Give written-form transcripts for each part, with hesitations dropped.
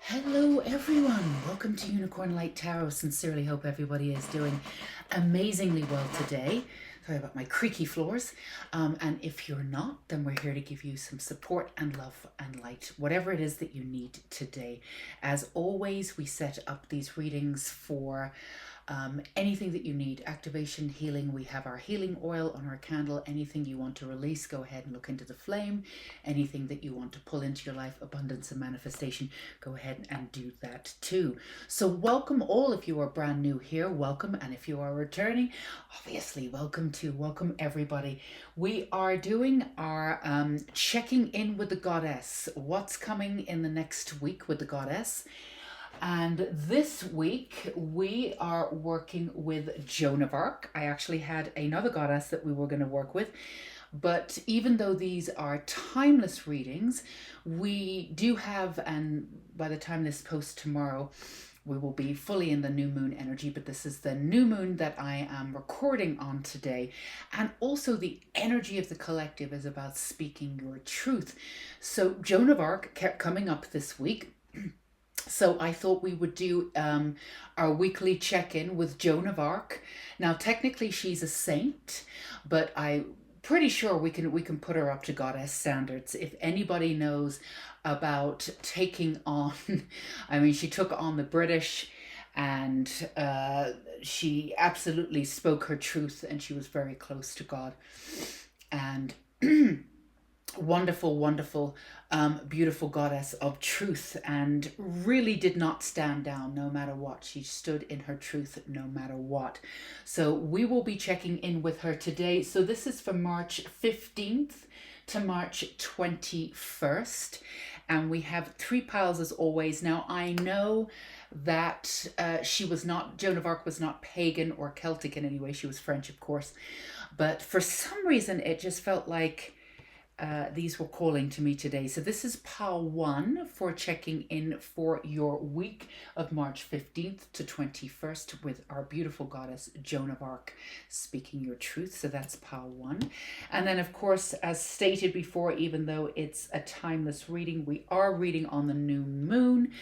Hello everyone, welcome to Unicorn Light Tarot. Sincerely hope everybody is doing amazingly well today. Sorry about my creaky floors. And if you're not, then we're here to give you some support and love and light, whatever it is that you need today. As always, we set up these readings for anything that you need, activation, healing. We have our healing oil on our candle. Anything you want to release, go ahead and look into the flame. Anything that you want to pull into your life, abundance and manifestation, go ahead and do that too. So welcome all. If you are brand new here, welcome. And if you are returning, obviously welcome too. Welcome everybody. We are doing our checking in with the goddess. What's coming in the next week with the goddess? And this week we are working with Joan of Arc. I actually had another goddess that we were going to work with, but even though these are timeless readings, we do have, and by the time this posts tomorrow, we will be fully in the new moon energy, but this is the new moon that I am recording on today. And also the energy of the collective is about speaking your truth. So Joan of Arc kept coming up this week. So I thought we would do our weekly check-in with Joan of Arc. Now, technically she's a saint, but I'm pretty sure we can put her up to goddess standards. If anybody knows about taking on, I mean, she took on the British, and she absolutely spoke her truth, and she was very close to God. And wonderful, beautiful goddess of truth, and really did not stand down no matter what. She stood in her truth no matter what. So we will be checking in with her today. So this is from March 15th to March 21st. And we have 3 piles as always. Now I know that Joan of Arc was not pagan or Celtic in any way. She was French, of course. But for some reason, it just felt like these were calling to me today. So this is pile 1 for checking in for your week of March 15th to 21st with our beautiful goddess Joan of Arc, speaking your truth. So that's pile 1. And then, of course, as stated before, even though it's a timeless reading, we are reading on the new moon.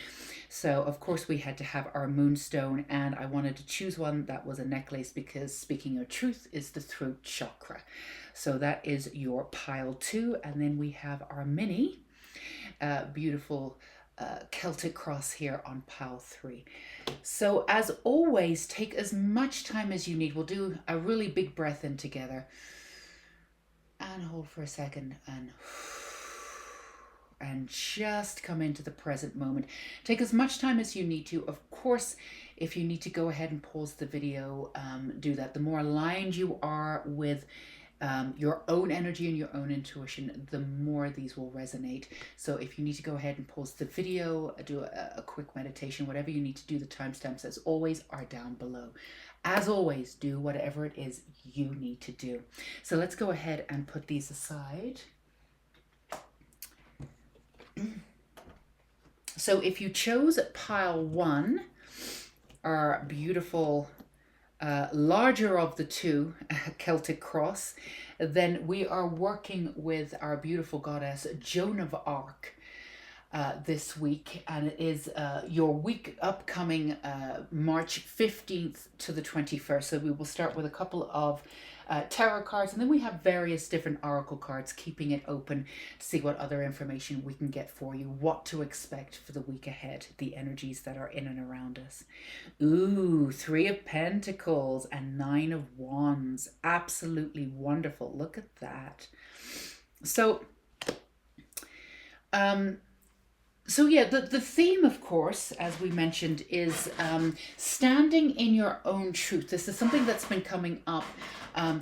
So of course we had to have our moonstone, and I wanted to choose one that was a necklace because speaking your truth is the throat chakra. So that is your pile 2. And then we have our mini beautiful Celtic cross here on pile 3. So as always, take as much time as you need. We'll do a really big breath in together and hold for a second, and just come into the present moment. Take as much time as you need to. Of course, if you need to go ahead and pause the video, do that. The more aligned you are with your own energy and your own intuition, the more these will resonate. So if you need to go ahead and pause the video, do a quick meditation, whatever you need to do, the timestamps as always are down below. As always, do whatever it is you need to do. So let's go ahead and put these aside. So if you chose pile 1, our beautiful larger of the 2 Celtic cross, then we are working with our beautiful goddess Joan of Arc this week, and it is your week upcoming March 15th to the 21st. So we will start with a couple of tarot cards, and then we have various different oracle cards, keeping it open to see what other information we can get for you, what to expect for the week ahead, the energies that are in and around us. Ooh, 3 of Pentacles and 9 of Wands. Absolutely wonderful. Look at that. So yeah, the theme, of course, as we mentioned, is standing in your own truth. This is something that's been coming up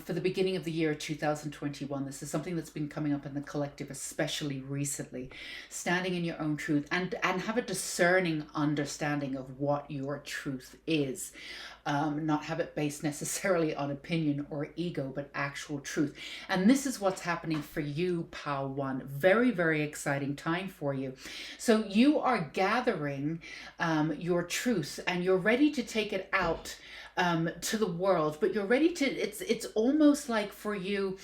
for the beginning of the year 2021. This is something that's been coming up in the collective, especially recently. Standing in your own truth and have a discerning understanding of what your truth is. Not have it based necessarily on opinion or ego, but actual truth. And this is what's happening for you, pile 1. Very, very exciting time for you. So you are gathering your truth, and you're ready to take it out to the world, but you're ready to, it's almost like for you,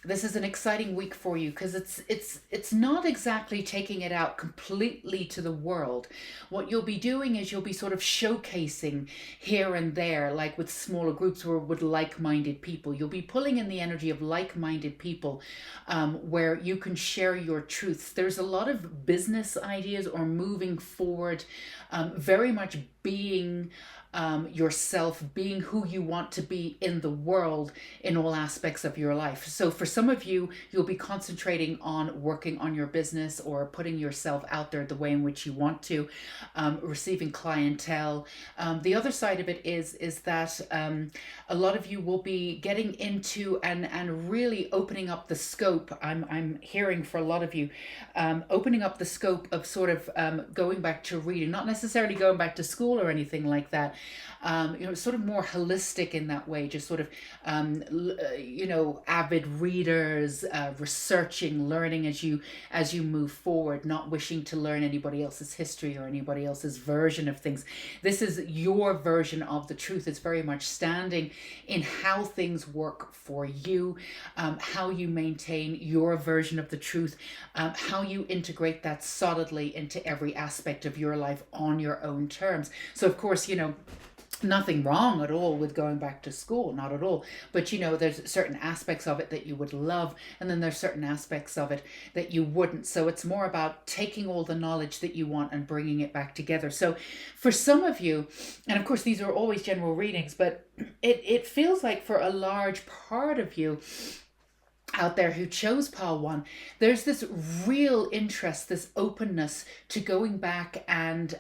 this is an exciting week for you because it's not exactly taking it out completely to the world. What you'll be doing is you'll be sort of showcasing here and there, like with smaller groups or with like-minded people. You'll be pulling in the energy of like-minded people, where you can share your truths. There's a lot of business ideas or moving forward, very much being yourself, being who you want to be in the world in all aspects of your life. So for some of you, you'll be concentrating on working on your business or putting yourself out there the way in which you want to, receiving clientele. The other side of it is that a lot of you will be getting into and really opening up the scope. I'm hearing for a lot of you, opening up the scope of sort of going back to reading, not necessarily going back to school or anything like that. Sort of more holistic in that way, just sort of, avid readers, researching, learning as you move forward, not wishing to learn anybody else's history or anybody else's version of things. This is your version of the truth. It's very much standing in how things work for you, how you maintain your version of the truth, how you integrate that solidly into every aspect of your life on your own terms. So of course, nothing wrong at all with going back to school, not at all. But there's certain aspects of it that you would love, and then there's certain aspects of it that you wouldn't. So it's more about taking all the knowledge that you want and bringing it back together. So for some of you, and of course these are always general readings, but it feels like for a large part of you out there who chose pile 1, there's this real interest, this openness to going back and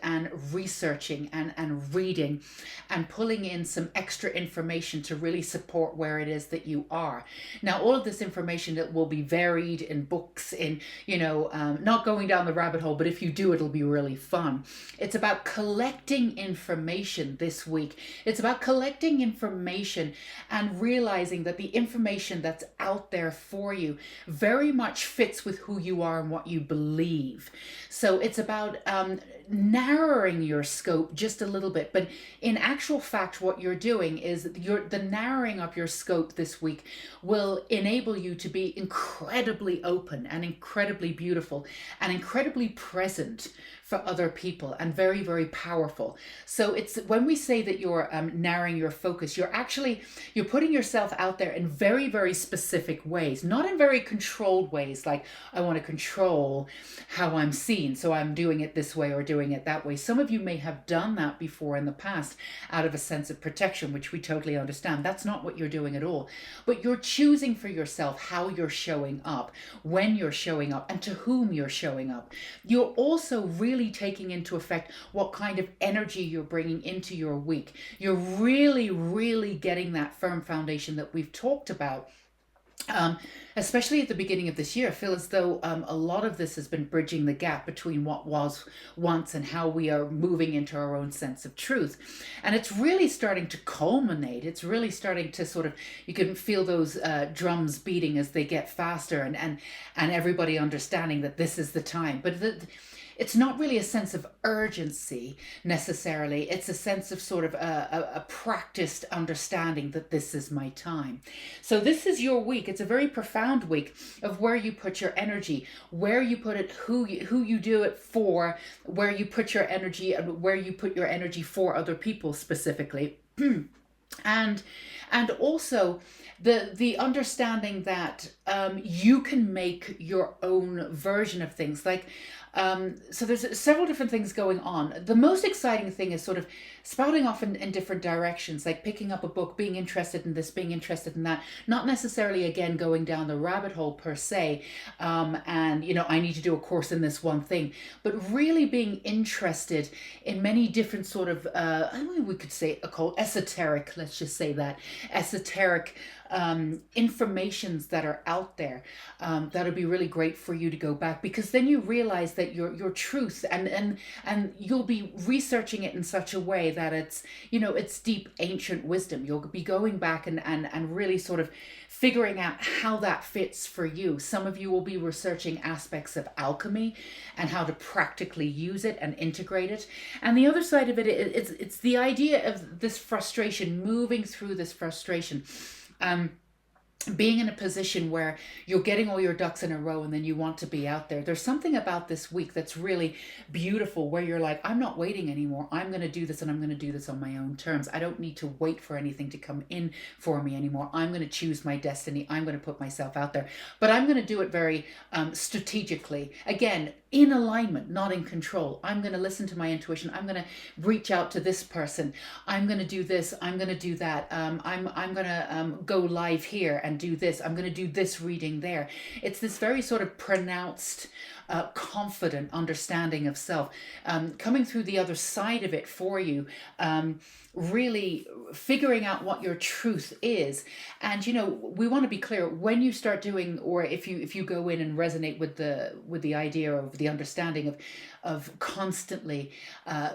researching and reading and pulling in some extra information to really support where it is that you are. Now, all of this information that will be varied in books, in, not going down the rabbit hole, but if you do, it'll be really fun. It's about collecting information this week. It's about collecting information and realizing that the information that's out there for you very much fits with who you are and what you believe. So it's about narrowing your scope just a little bit. But in actual fact, what you're doing is the narrowing of your scope this week will enable you to be incredibly open and incredibly beautiful and incredibly present for other people and very, very powerful. So it's when we say that you're narrowing your focus, you're putting yourself out there in very, very specific ways, not in very controlled ways, like I want to control how I'm seen, so I'm doing it this way or doing it that way. Some of you may have done that before in the past out of a sense of protection, which we totally understand. That's not what you're doing at all. But you're choosing for yourself how you're showing up, when you're showing up, and to whom you're showing up. You're also really taking into effect what kind of energy you're bringing into your week. You're really, really getting that firm foundation that we've talked about. Especially at the beginning of this year, I feel as though a lot of this has been bridging the gap between what was once and how we are moving into our own sense of truth. And it's really starting to culminate. It's really starting to sort of, you can feel those drums beating as they get faster and everybody understanding that this is the time. But it's not really a sense of urgency necessarily. It's a sense of sort of a practiced understanding that this is my time. So this is your week. It's a very profound week of where you put your energy, where you put it, who you do it for, where you put your energy, and where you put your energy for other people specifically. And also the understanding that you can make your own version of things. Like, so there's several different things going on. The most exciting thing is sort of spouting off in different directions, like picking up a book, being interested in this, being interested in that, not necessarily, again, going down the rabbit hole per se, and, I need to do a course in this one thing, but really being interested in many different sort of, we could say occult, esoteric, let's just say that, esoteric informations that are out there, that'll be really great for you to go back, because then you realize that your truth and you'll be researching it in such a way that it's deep ancient wisdom. You'll be going back and really sort of figuring out how that fits for you. Some of you will be researching aspects of alchemy and how to practically use it and integrate it. And the other side of it, it's the idea of this frustration, moving through this frustration. being in a position where you're getting all your ducks in a row and then you want to be out there. There's something about this week that's really beautiful where you're like, I'm not waiting anymore. I'm going to do this, and I'm going to do this on my own terms. I don't need to wait for anything to come in for me anymore. I'm going to choose my destiny. I'm going to put myself out there, but I'm going to do it very strategically. Again, in alignment, not in control. I'm going to listen to my intuition. I'm going to reach out to this person. I'm going to do this. I'm going to do that. I'm going to go live here and do this. I'm going to do this reading there. It's this very sort of pronounced, confident understanding of self, coming through the other side of it for you, really figuring out what your truth is. And we want to be clear, when you start doing, or if you go in and resonate with the idea of the understanding of constantly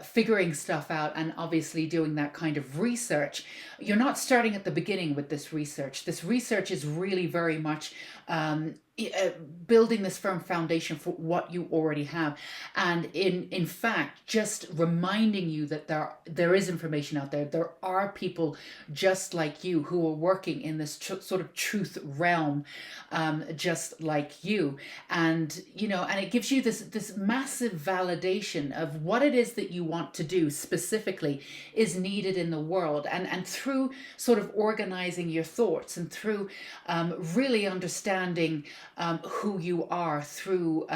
figuring stuff out, and obviously doing that kind of research, you're not starting at the beginning with this research. This research is really very much building this firm foundation for what you already have, and in fact just reminding you that there is information out there. There are people just like you who are working in this sort of truth realm, just like you, and and it gives you this massive validation of what it is that you want to do specifically is needed in the world, and through sort of organizing your thoughts, and through really understanding who you are, through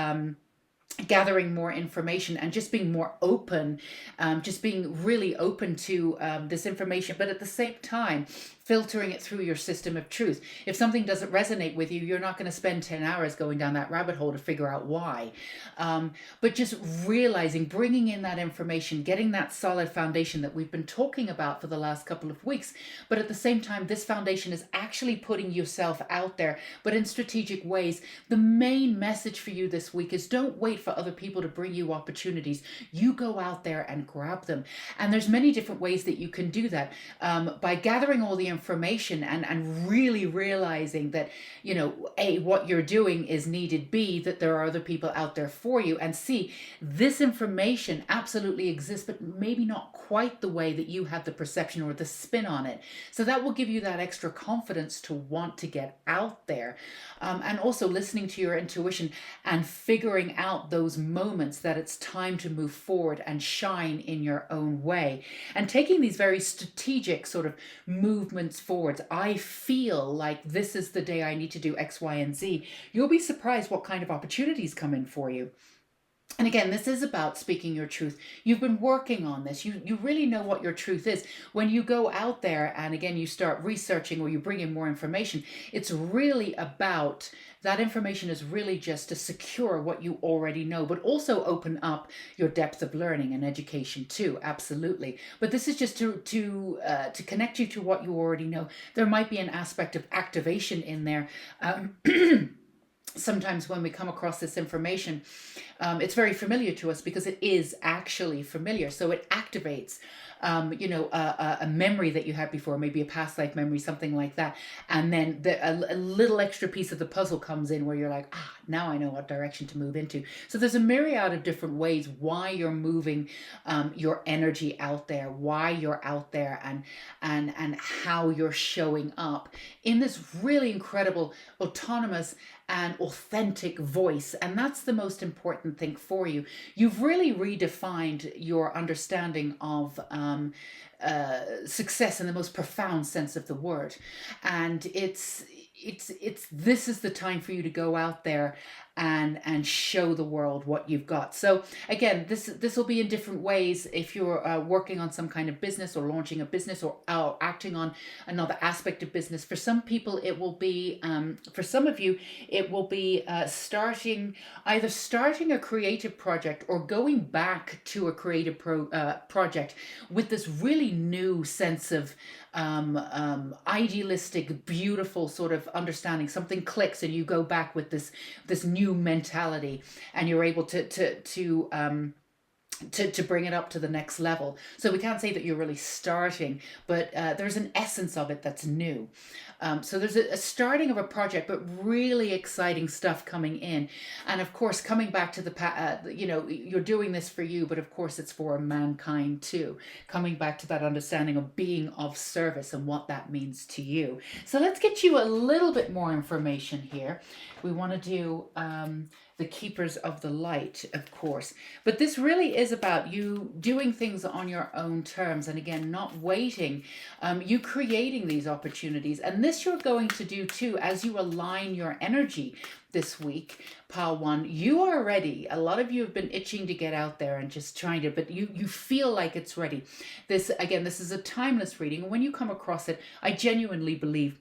gathering more information and just being more open, just being really open to this information, but at the same time filtering it through your system of truth. If something doesn't resonate with you, you're not going to spend 10 hours going down that rabbit hole to figure out why. But just realizing, bringing in that information, getting that solid foundation that we've been talking about for the last couple of weeks. But at the same time, this foundation is actually putting yourself out there, but in strategic ways. The main message for you this week is don't wait for other people to bring you opportunities. You go out there and grab them. And there's many different ways that you can do that, by gathering all the information and really realizing that, A, what you're doing is needed, B, that there are other people out there for you, and C, this information absolutely exists, but maybe not quite the way that you have the perception or the spin on it. So that will give you that extra confidence to want to get out there, and also listening to your intuition and figuring out those moments that it's time to move forward and shine in your own way, and taking these very strategic sort of movements forwards. I feel like this is the day I need to do X, Y, and Z. You'll be surprised what kind of opportunities come in for you. And again, this is about speaking your truth. You've been working on this. You really know what your truth is. When you go out there and again, you start researching or you bring in more information, it's really about, that information is really just to secure what you already know, but also open up your depth of learning and education too. Absolutely. But this is just to connect you to what you already know. There might be an aspect of activation in there. Sometimes when we come across this information, it's very familiar to us because it is actually familiar. So it activates, a memory that you had before, maybe a past life memory, something like that. And then a little extra piece of the puzzle comes in where you're like, now I know what direction to move into. So there's a myriad of different ways why you're moving your energy out there, why you're out there, and how you're showing up in this really incredible, autonomous, and authentic voice. And that's the most important thing for you. You've really redefined your understanding of success in the most profound sense of the word. And this is the time for you to go out there and show the world what you've got. So again, this will be in different ways. If you're working on some kind of business or launching a business or acting on another aspect of business, for some people it will be, for some of you, it will be either starting a creative project or going back to a creative project with this really new sense of idealistic, beautiful sort of understanding. Something clicks and you go back with this new mentality, and you're able to to bring it up to the next level. So we can't say that you're really starting, but there's an essence of it that's new. So there's a starting of a project, but really exciting stuff coming in. And of course, coming back to you're doing this for you, but of course it's for mankind too. Coming back to that understanding of being of service and what that means to you. So let's get you a little bit more information here. We want to do the keepers of the light, of course. But this really is about you doing things on your own terms. And again, not waiting, you creating these opportunities. And this you're going to do too, as you align your energy this week, Pile 1. You are ready. A lot of you have been itching to get out there and just trying to, but you feel like it's ready. This, again, this is a timeless reading. And when you come across it, I genuinely believe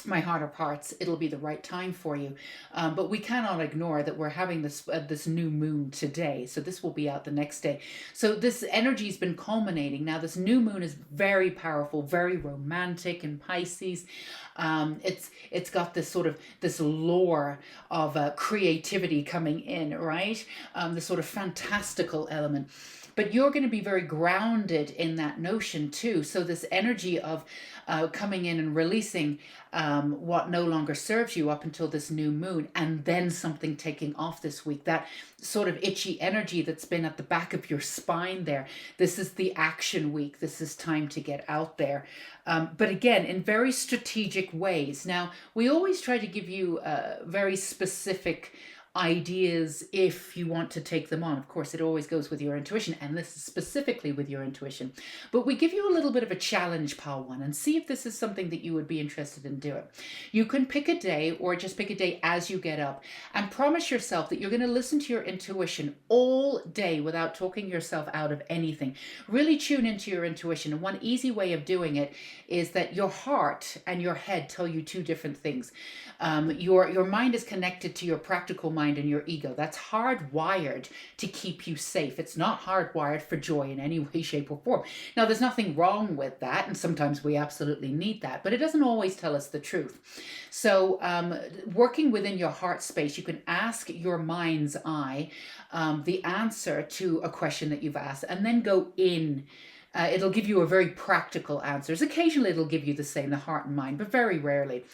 my heart of hearts, it'll be the right time for you. But we cannot ignore that we're having this new moon today. So this will be out the next day. So this energy has been culminating. Now this new moon is very powerful, very romantic in Pisces. It's got this sort of this lore of creativity coming in, right? This sort of fantastical element. But you're going to be very grounded in that notion too. So this energy of coming in and releasing what no longer serves you up until this new moon, and then something taking off this week, that sort of itchy energy that's been at the back of your spine there. This is the action week. This is time to get out there. But again, in very strategic ways. Now, we always try to give you very specific ideas if you want to take them on. Of course, it always goes with your intuition, and this is specifically with your intuition. But we give you a little bit of a challenge, Pile 1, and see if this is something that you would be interested in doing. You can pick a day, or just pick a day as you get up, and promise yourself that you're going to listen to your intuition all day without talking yourself out of anything. Really tune into your intuition. And one easy way of doing it is that your heart and your head tell you two different things. Your mind is connected to your practical mind and your ego. That's hardwired to keep you safe. It's not hardwired for joy in any way, shape, or form. Now, there's nothing wrong with that, and sometimes we absolutely need that, but it doesn't always tell us the truth. So working within your heart space, you can ask your mind's eye the answer to a question that you've asked, and then go in. It'll give you a very practical answers. Occasionally it'll give you the same, the heart and mind, but very rarely.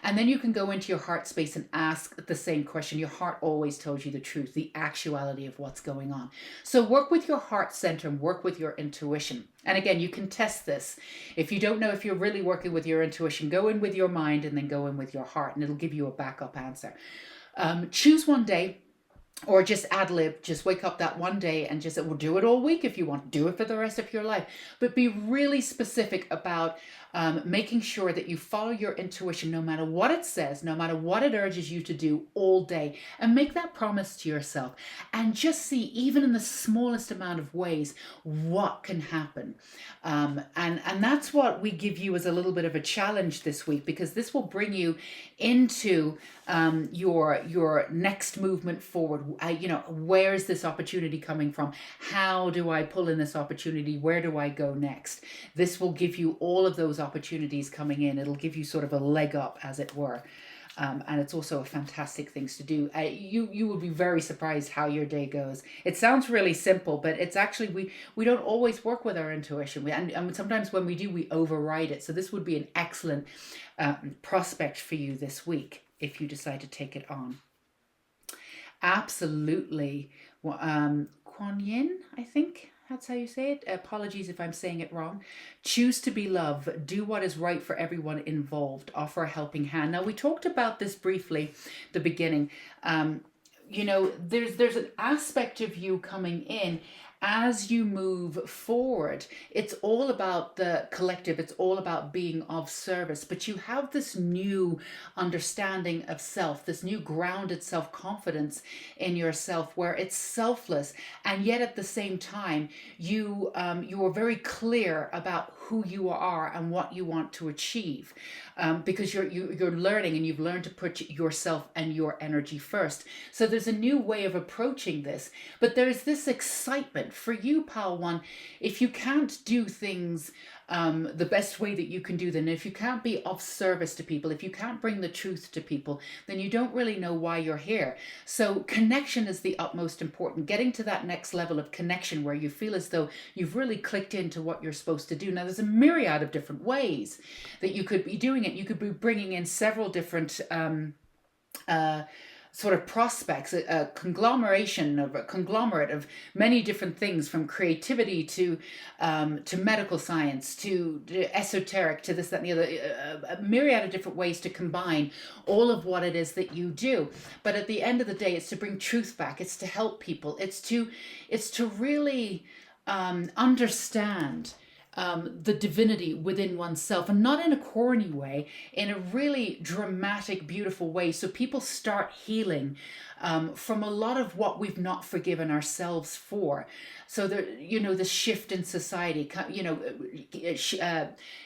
And then you can go into your heart space and ask the same question. Your heart always tells you the truth, the actuality of what's going on. So work with your heart center and work with your intuition. And again, you can test this. If you don't know if you're really working with your intuition, go in with your mind and then go in with your heart, and it'll give you a backup answer. Choose one day. Or just ad lib, just wake up that one day and just, we'll do it all week if you want, do it for the rest of your life. But be really specific about making sure that you follow your intuition no matter what it says, no matter what it urges you to do all day. And make that promise to yourself. And just see, even in the smallest amount of ways, what can happen. And that's what we give you as a little bit of a challenge this week, because this will bring you into your next movement forward. Where is this opportunity coming from? How do I pull in this opportunity? Where do I go next? This will give you all of those opportunities coming in. It'll give you sort of a leg up, as it were. And it's also a fantastic thing to do. You will be very surprised how your day goes. It sounds really simple, but it's actually, we don't always work with our intuition. And sometimes when we do, we override it. So this would be an excellent prospect for you this week if you decide to take it on. Absolutely. Kuan Yin, I think that's how you say it. Apologies if I'm saying it wrong. Choose to be love. Do what is right for everyone involved. Offer a helping hand. Now, we talked about this briefly at the beginning. There's an aspect of you coming in as you move forward. It's all about the collective. It's all about being of service. But you have this new understanding of self, this new grounded self-confidence in yourself, where it's selfless. And yet at the same time, you are very clear about who you are and what you want to achieve, because you're learning, and you've learned to put yourself and your energy first. So there's a new way of approaching this, but there's this excitement relevant for you, pal one. If you can't do things the best way that you can do them, if you can't be of service to people, if you can't bring the truth to people, then you don't really know why you're here. So connection is the utmost important. Getting to that next level of connection where you feel as though you've really clicked into what you're supposed to do. Now, there's a myriad of different ways that you could be doing it. You could be bringing in several different sort of prospects, a conglomerate of many different things, from creativity to medical science to esoteric to this, that, and the other, a myriad of different ways to combine all of what it is that you do. But at the end of the day, it's to bring truth back. It's to help people. It's to really understand the divinity within oneself, and not in a corny way, in a really dramatic, beautiful way. So people start healing from a lot of what we've not forgiven ourselves for. So the shift in society,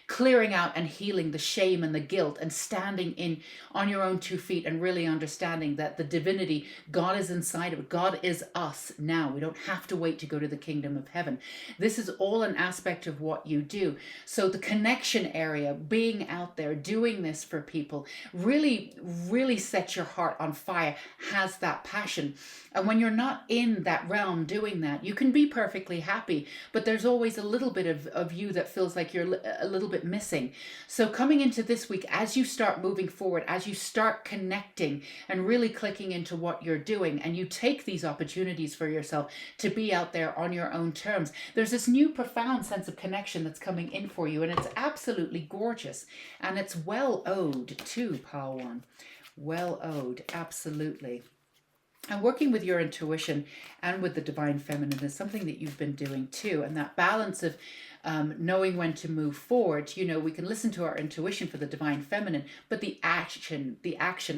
clearing out and healing the shame and the guilt, and standing in on your own 2 feet and really understanding that the divinity, God is inside of it. God is us now. We don't have to wait to go to the kingdom of heaven. This is all an aspect of what you do. So the connection area, being out there, doing this for people, really, really sets your heart on fire, has that passion. And when you're not in that realm doing that, you can be perfectly happy, but there's always a little bit of you that feels like you're a little bit missing. So coming into this week, as you start moving forward, as you start connecting and really clicking into what you're doing, and you take these opportunities for yourself to be out there on your own terms, there's this new profound sense of connection that's coming in for you, and it's absolutely gorgeous. And it's well owed too, pal one. Well owed, absolutely. And working with your intuition and with the divine feminine is something that you've been doing too. And that balance of knowing when to move forward. We can listen to our intuition for the divine feminine, but the action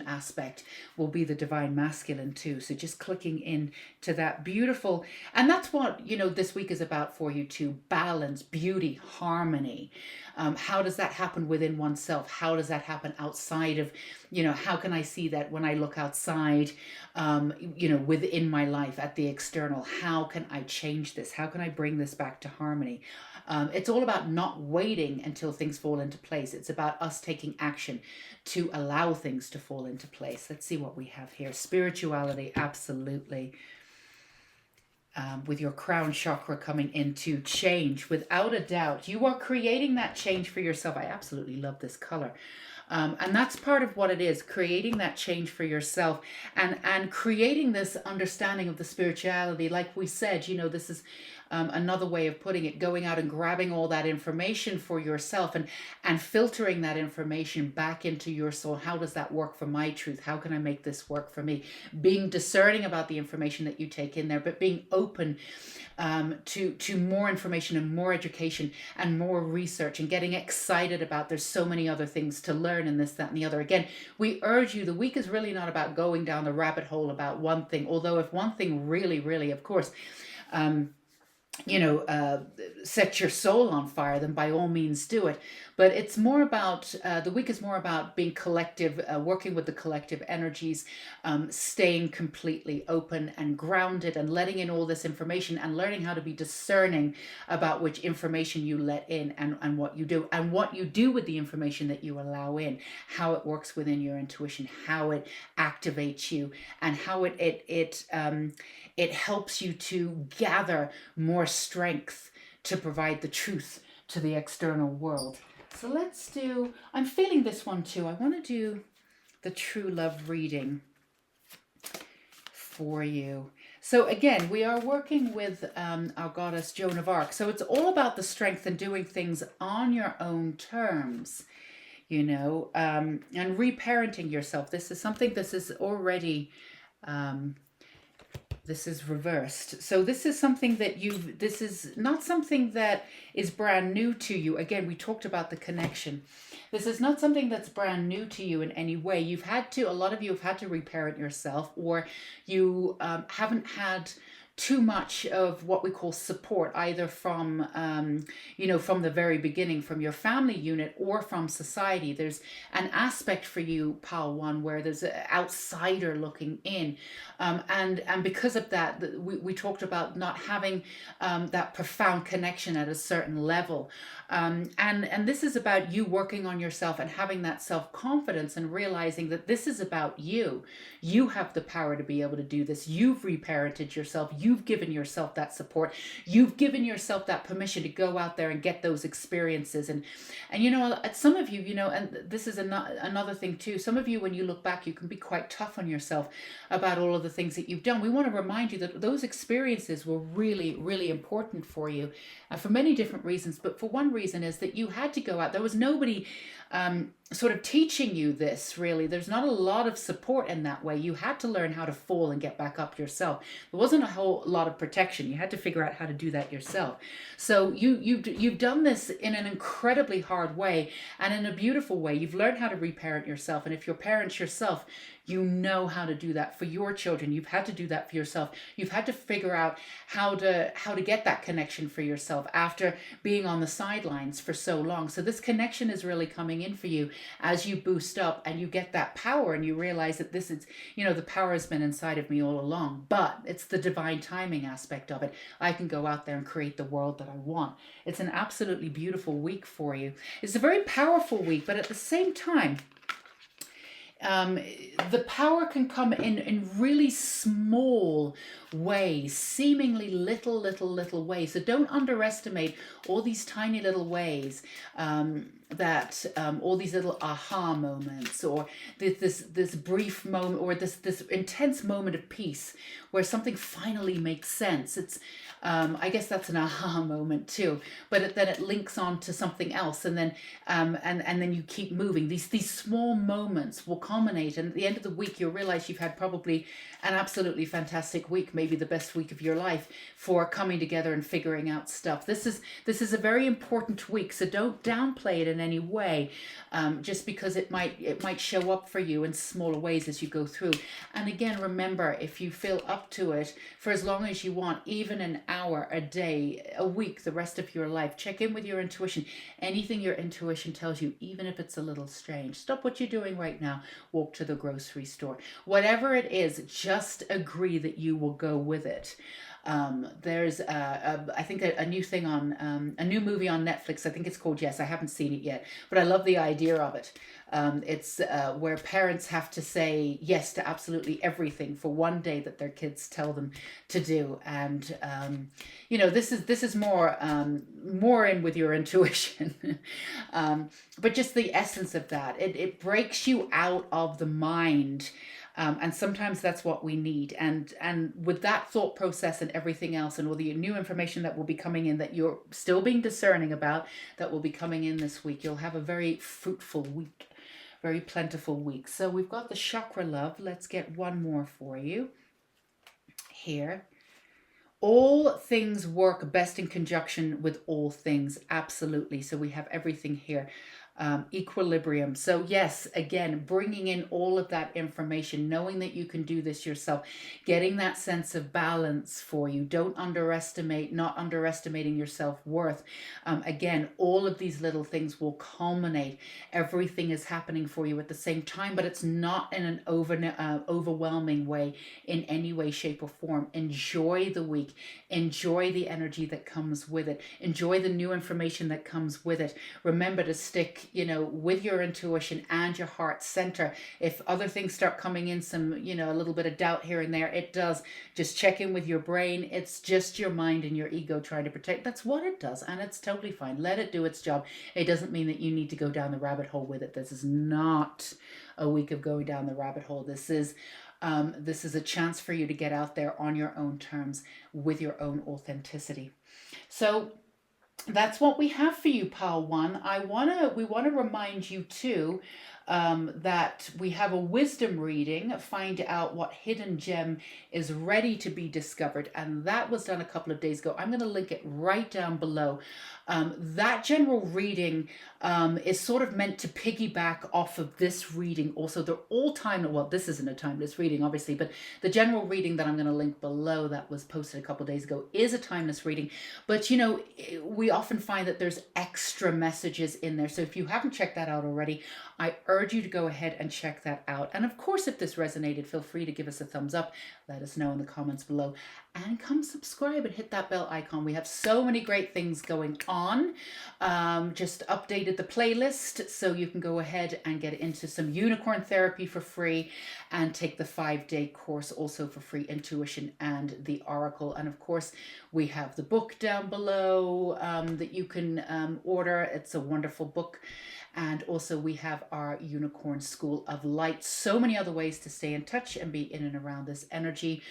aspect will be the divine masculine too. So just clicking in to that beautiful, and that's what, this week is about for you too: balance, beauty, harmony. How does that happen within oneself? How does that happen outside of, how can I see that when I look outside, within my life at the external? How can I change this? How can I bring this back to harmony? It's all about not waiting until things fall into place. It's about us taking action to allow things to fall into place. Let's see what we have here. Spirituality, absolutely. With your crown chakra coming into change, without a doubt. You are creating that change for yourself. I absolutely love this color. And that's part of what it is, creating that change for yourself and creating this understanding of the spirituality. Like we said, this is another way of putting it, going out and grabbing all that information for yourself and filtering that information back into your soul. How does that work for my truth? How can I make this work for me? Being discerning about the information that you take in there, but being open to more information and more education and more research, and getting excited about there's so many other things to learn and this, that, and the other. Again, we urge you, the week is really not about going down the rabbit hole about one thing, although if one thing really, really, of course, set your soul on fire, then by all means do it. But it's more about, the week is more about being collective, working with the collective energies, staying completely open and grounded, and letting in all this information, and learning how to be discerning about which information you let in and what you do, and what you do with the information that you allow in, how it works within your intuition, how it activates you, and how it helps you to gather more strength to provide the truth to the external world. So let's do, I'm feeling this one too. I want to do the true love reading for you. So again, we are working with our goddess Joan of Arc. So it's all about the strength and doing things on your own terms, and reparenting yourself. This is already this is reversed. So this is something that this is not something that is brand new to you. Again, we talked about the connection. This is not something that's brand new to you in any way. A lot of you have had to reparent yourself, or you haven't had too much of what we call support, either from, from the very beginning, from your family unit or from society. There's an aspect for you, Pal One, where there's an outsider looking in. And because of that, we talked about not having that profound connection at a certain level. And this is about you working on yourself and having that self-confidence and realizing that this is about you. You have the power to be able to do this. You've reparented yourself. You've given yourself that support. You've given yourself that permission to go out there and get those experiences. And some of you, and this is another thing too, some of you, when you look back, you can be quite tough on yourself about all of the things that you've done. We want to remind you that those experiences were really, really important for you for many different reasons. But for one reason is that you had to go out. There was nobody sort of teaching you this, really. There's not a lot of support in that way. You had to learn how to fall and get back up yourself. There wasn't a whole lot of protection. You had to figure out how to do that yourself. So you've done this in an incredibly hard way and in a beautiful way. You've learned how to reparent yourself. And if you're parents yourself, you know how to do that for your children. You've had to do that for yourself. You've had to figure out how to get that connection for yourself after being on the sidelines for so long. So this connection is really coming in for you as you boost up and you get that power and you realize that this is, the power has been inside of me all along, but it's the divine timing aspect of it. I can go out there and create the world that I want. It's an absolutely beautiful week for you. It's a very powerful week, but at the same time, the power can come in really small ways, seemingly little ways. So don't underestimate all these tiny little ways, that all these little aha moments, or this brief moment, or this intense moment of peace where something finally makes sense. It's I guess that's an aha moment too, but then it links on to something else, and then and then you keep moving. These small moments will culminate, and at the end of the week you'll realize you've had probably an absolutely fantastic week, maybe the best week of your life, for coming together and figuring out stuff. This is a very important week, so don't downplay it in any way, just because it might show up for you in smaller ways as you go through. And again, remember, if you feel up to it for as long as you want, even an hour, a day, a week, the rest of your life, check in with your intuition. Anything your intuition tells you, even if it's a little strange, stop what you're doing right now, walk to the grocery store. Whatever it is, just agree that you will go with it. There's I think a new thing on a new movie on Netflix. I think it's called Yes. I haven't seen it yet, but I love the idea of it. It's where parents have to say yes to absolutely everything for one day that their kids tell them to do. And this is more in with your intuition, but just the essence of that. It breaks you out of the mind. And sometimes that's what we need. And with that thought process and everything else, and all the new information that will be coming in that you're still being discerning about, that will be coming in this week, you'll have a very fruitful week, very plentiful week. So we've got the chakra love. Let's get one more for you here. All things work best in conjunction with all things. Absolutely. So we have everything here. Equilibrium. So yes, again, bringing in all of that information, knowing that you can do this yourself, getting that sense of balance for you. Don't underestimate, not underestimating your self-worth. Again, all of these little things will culminate. Everything is happening for you at the same time, but it's not in an overwhelming way in any way, shape, or form. Enjoy the week. Enjoy the energy that comes with it. Enjoy the new information that comes with it. Remember to stick with your intuition and your heart center. If other things start coming in, some, a little bit of doubt here and there, it does. Just check in with your brain. It's just your mind and your ego trying to protect. That's what it does. And it's totally fine. Let it do its job. It doesn't mean that you need to go down the rabbit hole with it. This is not a week of going down the rabbit hole. This is a chance for you to get out there on your own terms with your own authenticity. So that's what we have for you, pal one. We wanna remind you too, that we have a wisdom reading. Find out what hidden gem is ready to be discovered, and that was done a couple of days ago. I'm going to link it right down below. That general reading is sort of meant to piggyback off of this reading. Also, they're all time. Well, this isn't a timeless reading, obviously, but the general reading that I'm going to link below that was posted a couple of days ago is a timeless reading. But you know, we often find that there's extra messages in there. So if you haven't checked that out already, I urge you to go ahead and check that out. And of course, if this resonated, feel free to give us a thumbs up. Let us know in the comments below. And come subscribe and hit that bell icon. We have so many great things going on. Just updated the playlist so you can go ahead and get into some unicorn therapy for free and take the 5-day course also for free, Intuition and the Oracle. And of course, we have the book down below that you can order. It's a wonderful book. And also we have our Unicorn School of Light. So many other ways to stay in touch and be in and around this energy.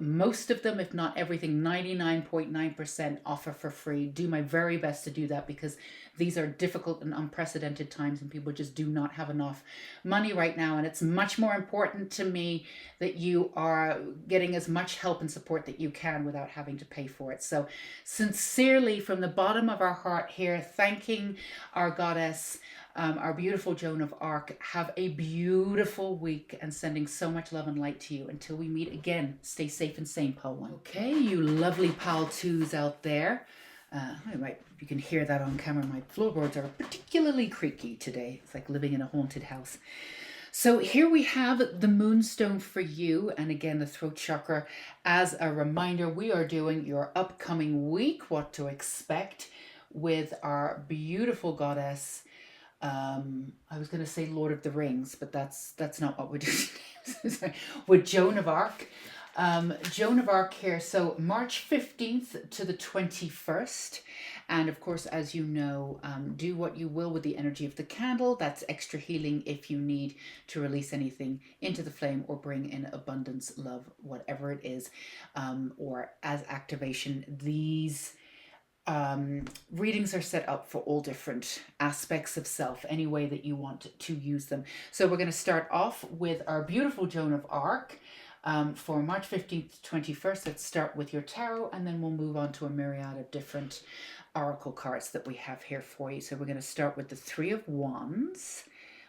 Most of them, if not everything, 99.9% offer for free. Do my very best to do that because these are difficult and unprecedented times and people just do not have enough money right now. And it's much more important to me that you are getting as much help and support that you can without having to pay for it. So sincerely, from the bottom of our heart here, thanking our goddess, our beautiful Joan of Arc. Have a beautiful week and sending so much love and light to you. Until we meet again, stay safe and sane, pal one. Okay, you lovely pal twos out there. You can hear that on camera. My floorboards are particularly creaky today. It's like living in a haunted house. So here we have the moonstone for you. And again, the throat chakra. As a reminder, we are doing your upcoming week, what to expect with our beautiful goddess. I was going to say Lord of the Rings, but that's not what we're doing. With Joan of Arc. Joan of Arc here. So March 15th to the 21st. And of course, as you know, do what you will with the energy of the candle. That's extra healing if you need to release anything into the flame or bring in abundance, love, whatever it is, or as activation. These readings are set up for all different aspects of self, any way that you want to use them. So we're going to start off with our beautiful Joan of Arc for March 15th to 21st. Let's start with your tarot, and then we'll move on to a myriad of different oracle cards that we have here for you. So we're going to start with the Three of Wands.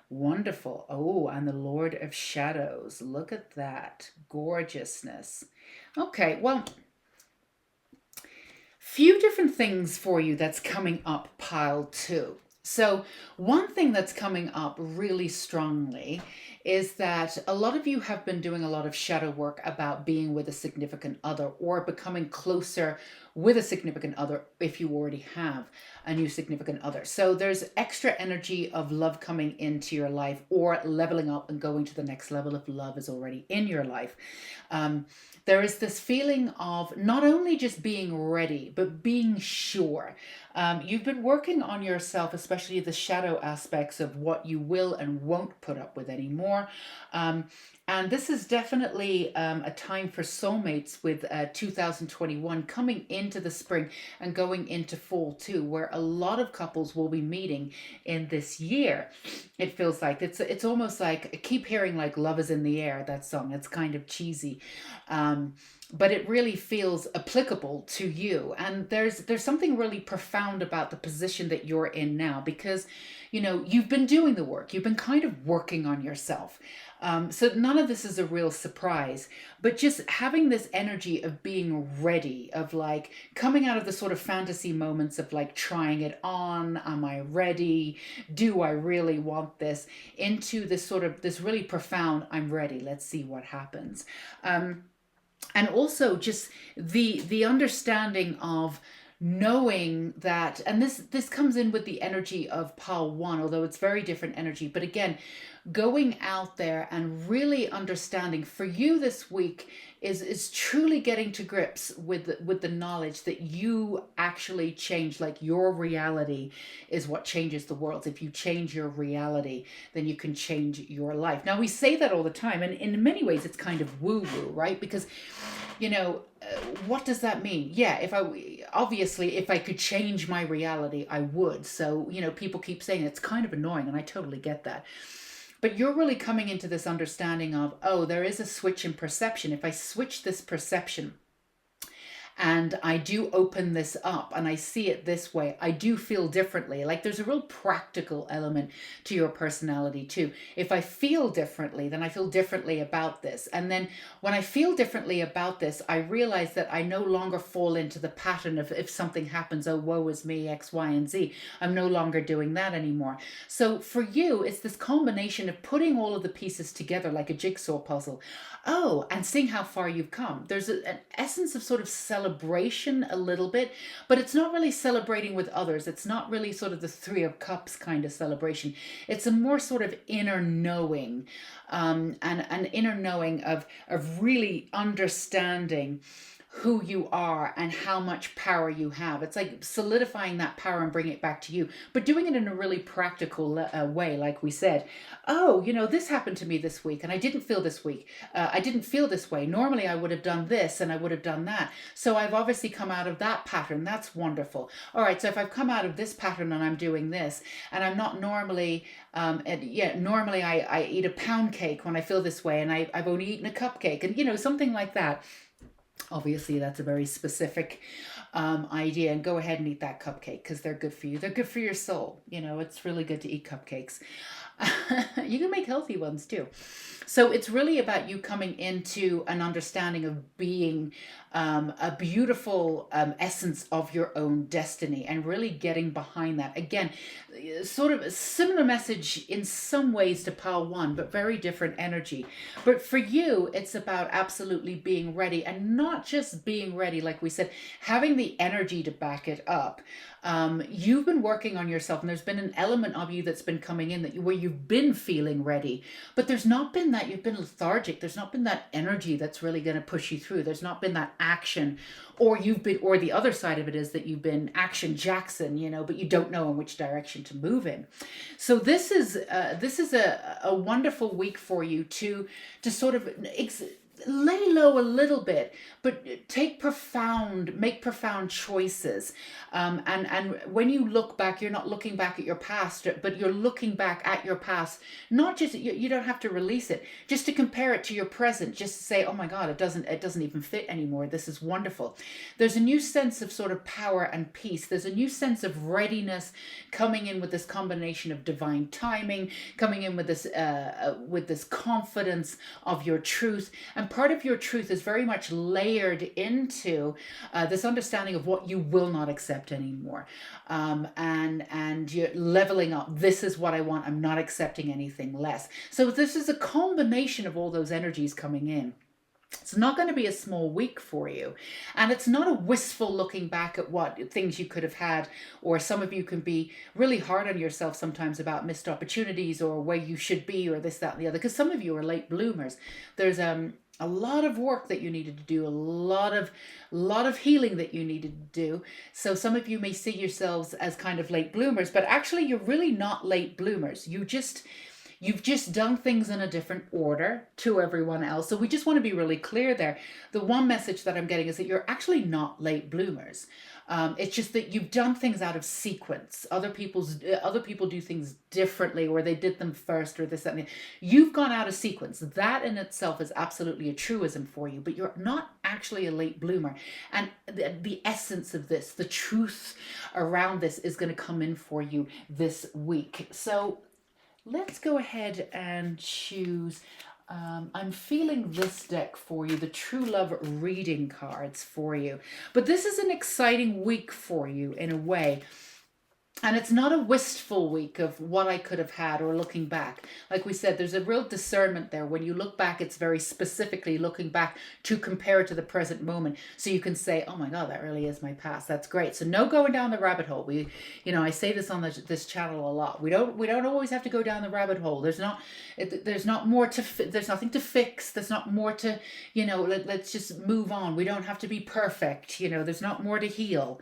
Wonderful. Oh, and the Lord of Shadows. Look at that gorgeousness. Okay, well, few different things for you that's coming up, pile two. So one thing that's coming up really strongly is that a lot of you have been doing a lot of shadow work about being with a significant other or becoming closer with a significant other if you already have a new significant other. So there's extra energy of love coming into your life or leveling up and going to the next level if love is already in your life. There is this feeling of not only just being ready, but being sure. You've been working on yourself, especially the shadow aspects of what you will and won't put up with anymore. And this is definitely a time for soulmates with 2021 coming into the spring and going into fall too, where a lot of couples will be meeting in this year. It feels like it's almost like I keep hearing like Love is in the Air, that song. It's kind of cheesy. But it really feels applicable to you. And there's something really profound about the position that you're in now because, you know, you've been doing the work. You've been kind of working on yourself. So none of this is a real surprise, but just having this energy of being ready, of like coming out of the sort of fantasy moments of like trying it on, am I ready? Do I really want this? Into this sort of, this really profound, I'm ready, let's see what happens. And also just the understanding of knowing that, and this comes in with the energy of pile one, although it's very different energy, but again, going out there and really understanding for you this week is truly getting to grips with the knowledge that you actually change, like your reality is what changes the world. If you change your reality, then you can change your life. Now we say that all the time, and in many ways it's kind of woo-woo, right? Because what does that mean? Yeah, if I could change my reality, I would. So, people keep saying it's kind of annoying, and I totally get that. But you're really coming into this understanding of, oh, there is a switch in perception. If I switch this perception, and I do open this up and I see it this way, I do feel differently. Like there's a real practical element to your personality too. If I feel differently, then I feel differently about this. And then when I feel differently about this, I realize that I no longer fall into the pattern of, if something happens, oh, woe is me, X, Y, and Z. I'm no longer doing that anymore. So for you, it's this combination of putting all of the pieces together like a jigsaw puzzle. Oh, and seeing how far you've come. There's an essence of sort of celebration a little bit, but it's not really celebrating with others. It's not really sort of the Three of Cups kind of celebration. It's a more sort of inner knowing, and an inner knowing of really understanding who you are and how much power you have. It's like solidifying that power and bringing it back to you, but doing it in a really practical way. Like we said, oh, this happened to me this week and I didn't feel this week. I didn't feel this way. Normally I would have done this and I would have done that. So I've obviously come out of that pattern. That's wonderful. All right. So if I've come out of this pattern and I'm doing this, and I'm not normally, normally I eat a pound cake when I feel this way, and I've only eaten a cupcake, and something like that. Obviously, that's a very specific idea, and go ahead and eat that cupcake because they're good for you. They're good for your soul. It's really good to eat cupcakes. You can make healthy ones too. So it's really about you coming into an understanding of being a beautiful essence of your own destiny, and really getting behind that. Again, sort of a similar message in some ways to pile one, but very different energy. But for you, it's about absolutely being ready, and not just being ready, like we said, having the energy to back it up. You've been working on yourself, and there's been an element of you that's been coming in where you've been feeling ready, but there's not been that. You've been lethargic. There's not been that energy that's really going to push you through. There's not been that action, or the other side of it is that you've been action Jackson, but you don't know in which direction to move in. So this is a wonderful week for you to sort of lay low a little bit, but make profound choices. And when you look back, you're not looking back at your past, but you're looking back at your past. Not just, you don't have to release it, just to compare it to your present, just to say, oh my God, it doesn't even fit anymore. This is wonderful. There's a new sense of sort of power and peace. There's a new sense of readiness coming in with this combination of divine timing, coming in with this confidence of your truth. And part of your truth is very much layered into this understanding of what you will not accept anymore, and you're leveling up. This is what I want. I'm not accepting anything less. So this is a combination of all those energies coming in. It's not going to be a small week for you. And it's not a wistful looking back at what things you could have had, or some of you can be really hard on yourself sometimes about missed opportunities or where you should be, or this, that, and the other, because some of you are late bloomers. There's a lot of work that you needed to do, a lot of healing that you needed to do. So some of you may see yourselves as kind of late bloomers, but actually you're really not late bloomers. You've just done things in a different order to everyone else. So we just want to be really clear there. The one message that I'm getting is that you're actually not late bloomers. It's just that you've done things out of sequence. Other people do things differently, or they did them first, or this, that, and the. You've gone out of sequence. That in itself is absolutely a truism for you, but you're not actually a late bloomer. And the essence of this, the truth around this, is going to come in for you this week. So let's go ahead and choose. I'm feeling this deck for you, the True Love reading cards for you. But this is an exciting week for you in a way. And it's not a wistful week of what I could have had or looking back. Like we said, there's a real discernment there. When you look back, it's very specifically looking back to compare it to the present moment. So you can say, oh my God, that really is my past. That's great. So no going down the rabbit hole. I say this on this channel a lot. We don't always have to go down the rabbit hole. There's not more to, there's nothing to fix. There's not more to, let's just move on. We don't have to be perfect. There's not more to heal.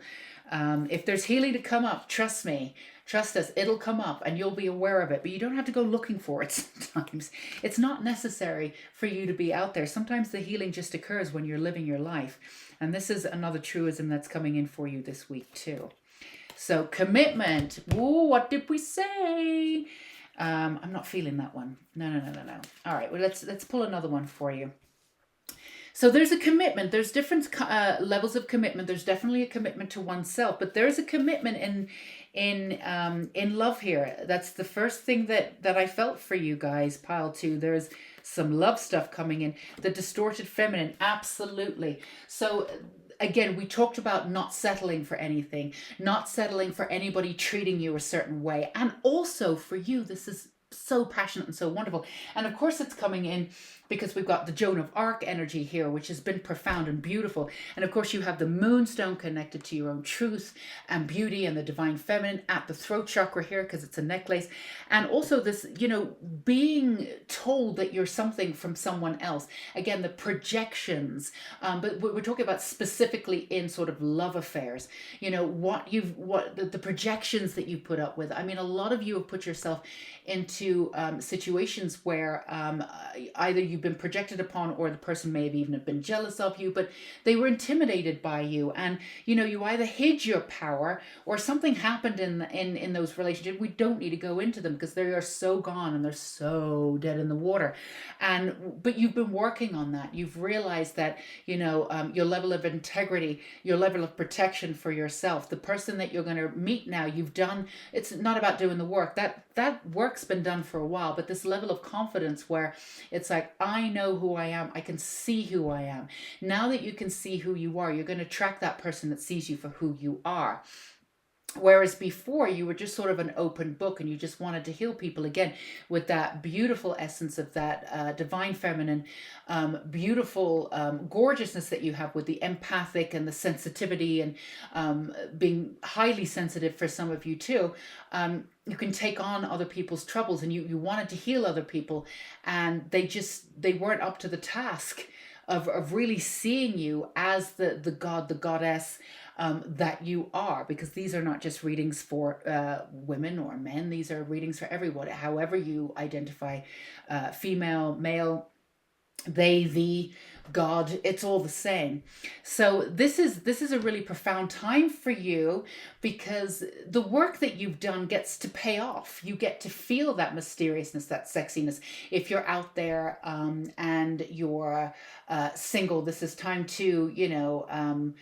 If there's healing to come up, trust me, Trust us, it'll come up and you'll be aware of it, but you don't have to go looking for it sometimes. It's not necessary for you to be out there. Sometimes the healing just occurs when you're living your life. And this is another truism that's coming in for you this week too. So commitment. Ooh, what did we say? I'm not feeling that one. No. All right, well, let's pull another one for you. So there's a commitment. There's different levels of commitment. There's definitely a commitment to oneself, but there's a commitment in love here. That's the first thing that I felt for you guys. Pile 2. There's some love stuff coming in. The distorted feminine, absolutely. So again, we talked about not settling for anything, not settling for anybody treating you a certain way, and also for you, this is so passionate and so wonderful. And of course it's coming in because we've got the Joan of Arc energy here, which has been profound and beautiful. And of course you have the moonstone connected to your own truth and beauty and the divine feminine at the throat chakra here because it's a necklace. And also this, being told that you're something from someone else. Again, the projections, but we're talking about specifically in sort of love affairs, the projections that you put up with. I mean, a lot of you have put yourself into situations where either you've been projected upon or the person may have even been jealous of you, but they were intimidated by you. And, you either hid your power or something happened in those relationships. We don't need to go into them because they are so gone and they're so dead in the water. But you've been working on that. You've realized that, your level of integrity, your level of protection for yourself, the person that you're going to meet now, you've done, it's not about doing the work. That work's been done for a while, but this level of confidence where it's like, I know who I am. I can see who I am. Now that you can see who you are, you're going to attract that person that sees you for who you are. Whereas before you were just sort of an open book and you just wanted to heal people again with that beautiful essence of that divine feminine, beautiful gorgeousness that you have with the empathic and the sensitivity and being highly sensitive for some of you too. You can take on other people's troubles and you wanted to heal other people and they weren't up to the task of really seeing you as the god, the goddess that you are, because these are not just readings for women or men. These are readings for everyone, however you identify, female, male, they, the, God, it's all the same. So this is a really profound time for you because the work that you've done gets to pay off. You get to feel that mysteriousness, that sexiness. If you're out there and you're single, this is time to,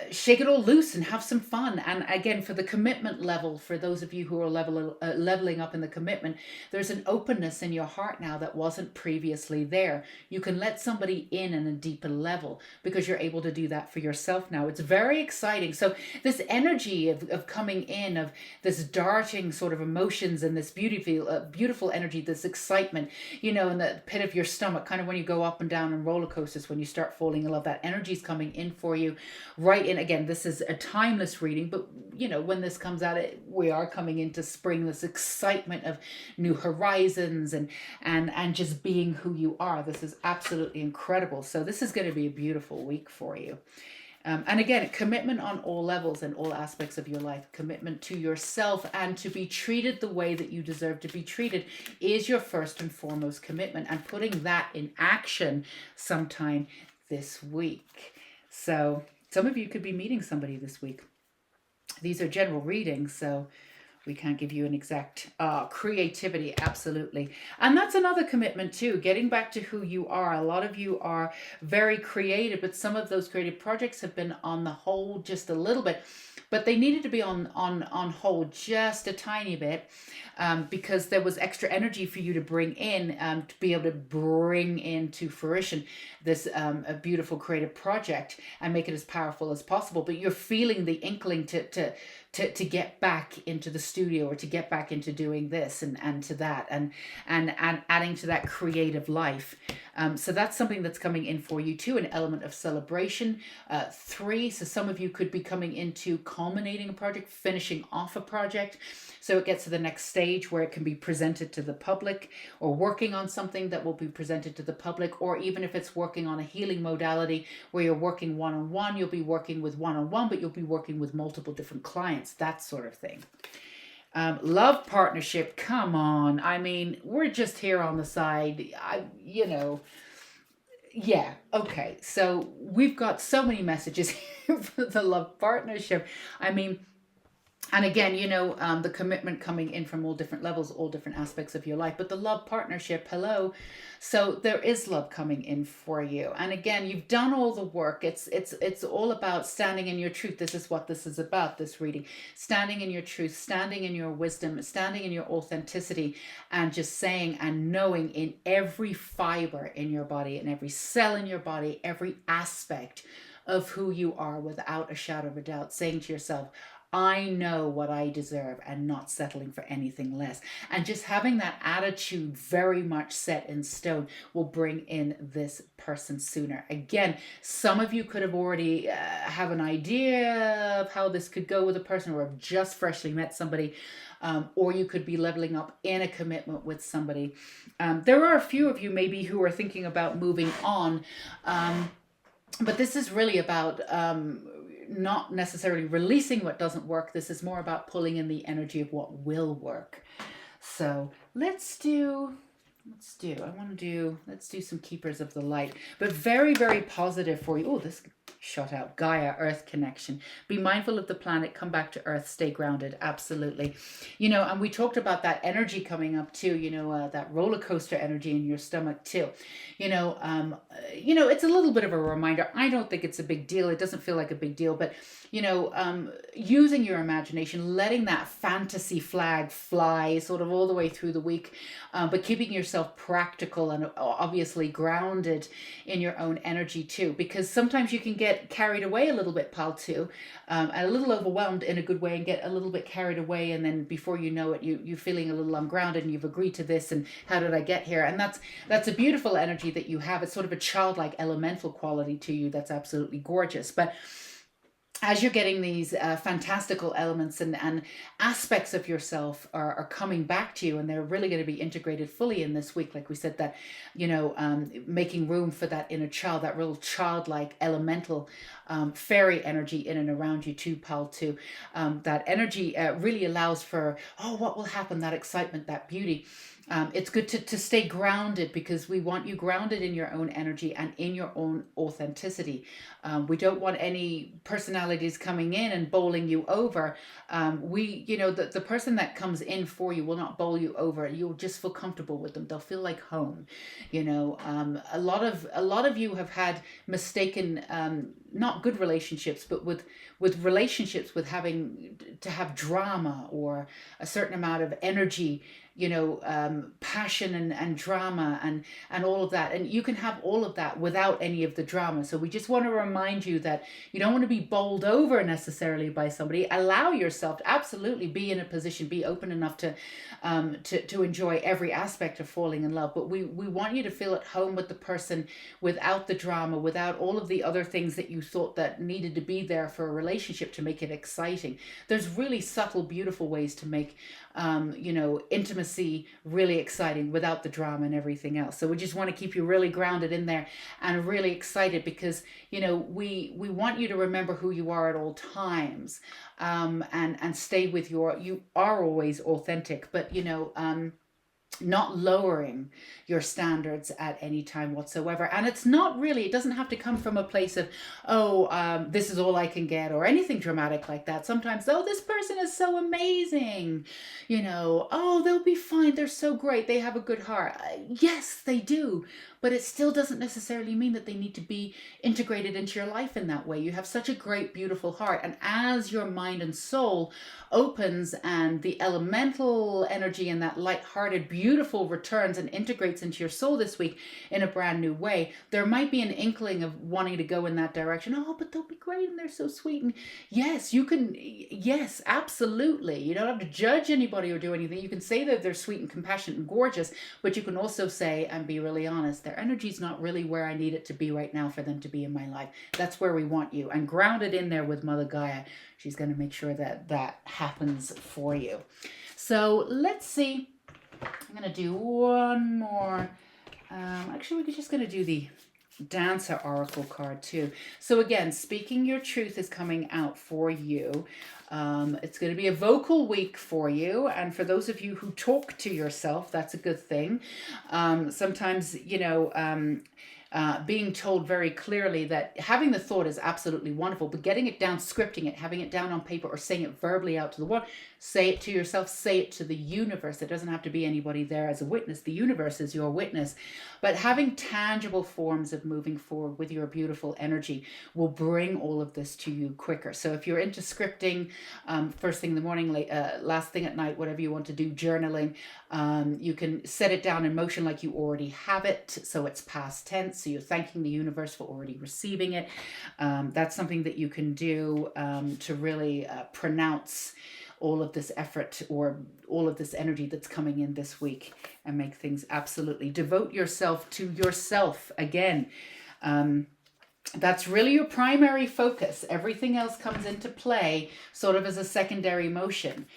shake it all loose and have some fun. And again, for the commitment level, for those of you who are leveling up in the commitment, there's an openness in your heart now that wasn't previously there. You can let somebody in a deeper level because you're able to do that for yourself now. It's very exciting. So this energy of coming in, of this darting sort of emotions and this beautiful energy, this excitement, in the pit of your stomach, kind of when you go up and down on roller coasters, when you start falling in love, that energy is coming in for you. Right in, again, this is a timeless reading, but when this comes out, we are coming into spring, this excitement of new horizons and just being who you are. This is absolutely incredible. So this is going to be a beautiful week for you. And again, commitment on all levels and all aspects of your life, commitment to yourself and to be treated the way that you deserve to be treated is your first and foremost commitment, and putting that in action sometime this week. So some of you could be meeting somebody this week. These are general readings, so we can't give you an exact creativity, absolutely. And that's another commitment too, getting back to who you are. A lot of you are very creative, but some of those creative projects have been on the hold just a little bit. But they needed to be on hold just a tiny bit because there was extra energy for you to bring in to be able to bring into fruition this a beautiful creative project and make it as powerful as possible. But you're feeling the inkling to get back into the studio or to get back into doing this and to that and adding to that creative life. So that's something that's coming in for you too, an element of celebration. 3, so some of you could be coming into culminating a project, finishing off a project. So it gets to the next stage where it can be presented to the public, or working on something that will be presented to the public, or even if it's working on a healing modality where you're working one-on-one, you'll be working with one-on-one, but you'll be working with multiple different clients, that sort of thing. Love partnership, come on. I mean, we're just here on the side. Yeah, okay. So we've got so many messages here for the love partnership. I mean, and again, the commitment coming in from all different levels, all different aspects of your life, but the love partnership, hello. So there is love coming in for you, and again, you've done all the work. It's all about standing in your truth. This is what this is about, this reading. Standing in your truth, standing in your wisdom, standing in your authenticity, and just saying and knowing in every fiber in your body, in every cell in your body, every aspect of who you are, without a shadow of a doubt, saying to yourself, I know what I deserve, and not settling for anything less. And just having that attitude very much set in stone will bring in this person sooner. Again, some of you could have already have an idea of how this could go with a person, or have just freshly met somebody. Or you could be leveling up in a commitment with somebody. There are a few of you maybe who are thinking about moving on. But this is really about not necessarily releasing what doesn't work. This is more about pulling in the energy of what will work. So let's do some keepers of the light, but very, very positive for you. Oh, this shot out. Gaia, Earth connection. Be mindful of the planet, come back to Earth, stay grounded. Absolutely. And we talked about that energy coming up too, that roller coaster energy in your stomach too. It's a little bit of a reminder. I don't think it's a big deal. It doesn't feel like a big deal, but using your imagination, letting that fantasy flag fly sort of all the way through the week, but keeping yourself practical and obviously grounded in your own energy too, because sometimes you can get carried away a little bit, pal, too, and a little overwhelmed in a good way, and get a little bit carried away, and then before you know it, you're feeling a little ungrounded, and you've agreed to this, and how did I get here? And that's a beautiful energy that you have. It's sort of a childlike elemental quality to you that's absolutely gorgeous. But as you're getting these fantastical elements and aspects of yourself are coming back to you, and they're really going to be integrated fully in this week, like we said, that making room for that inner child, that real childlike elemental fairy energy in and around you too, pal, too. That energy really allows for, what will happen, that excitement, that beauty. It's good to stay grounded, because we want you grounded in your own energy and in your own authenticity. We don't want any personalities coming in and bowling you over. The person that comes in for you will not bowl you over. You'll just feel comfortable with them. They'll feel like home. A lot of you have had mistaken, not good relationships, but with relationships with having to have drama or a certain amount of energy, passion and drama and all of that. And you can have all of that without any of the drama. So we just want to remind you that you don't want to be bowled over necessarily by somebody. Allow yourself to absolutely be in a position, be open enough to enjoy every aspect of falling in love. But we want you to feel at home with the person without the drama, without all of the other things that you thought that needed to be there for a relationship to make it exciting. There's really subtle, beautiful ways to make intimacy really exciting without the drama and everything else. So we just want to keep you really grounded in there and really excited, because we want you to remember who you are at all times, and stay with you are always authentic, but not lowering your standards at any time whatsoever. And it doesn't have to come from a place of, this is all I can get, or anything dramatic like that. Sometimes, this person is so amazing, they'll be fine, they're so great, they have a good heart. Yes, they do. But it still doesn't necessarily mean that they need to be integrated into your life in that way. You have such a great, beautiful heart. And as your mind and soul opens, and the elemental energy and that light-hearted, beautiful returns and integrates into your soul this week in a brand new way, there might be an inkling of wanting to go in that direction. But they'll be great and they're so sweet. And yes, you can. Yes, absolutely. You don't have to judge anybody or do anything. You can say that they're sweet and compassionate and gorgeous, but you can also say and be really honest, their energy's not really where I need it to be right now for them to be in my life. That's where we want you. And grounded in there with Mother Gaia, she's going to make sure that happens for you. So let's see. I'm going to do one more. Actually, we're just going to do the Dancer Oracle card too. So again, speaking your truth is coming out for you. It's going to be a vocal week for you. And for those of you who talk to yourself, that's a good thing. Sometimes, being told very clearly that having the thought is absolutely wonderful, but getting it down, scripting it, having it down on paper, or saying it verbally out to the world, say it to yourself, say it to the universe. It doesn't have to be anybody there as a witness. The universe is your witness. But having tangible forms of moving forward with your beautiful energy will bring all of this to you quicker. So if you're into scripting, first thing in the morning, last thing at night, whatever you want to do, journaling, you can set it down in motion like you already have it. So it's past tense. So you're thanking the universe for already receiving it. That's something that you can do to really pronounce all of this effort or all of this energy that's coming in this week and make things absolutely. Devote yourself to yourself again. That's really your primary focus. Everything else comes into play sort of as a secondary motion.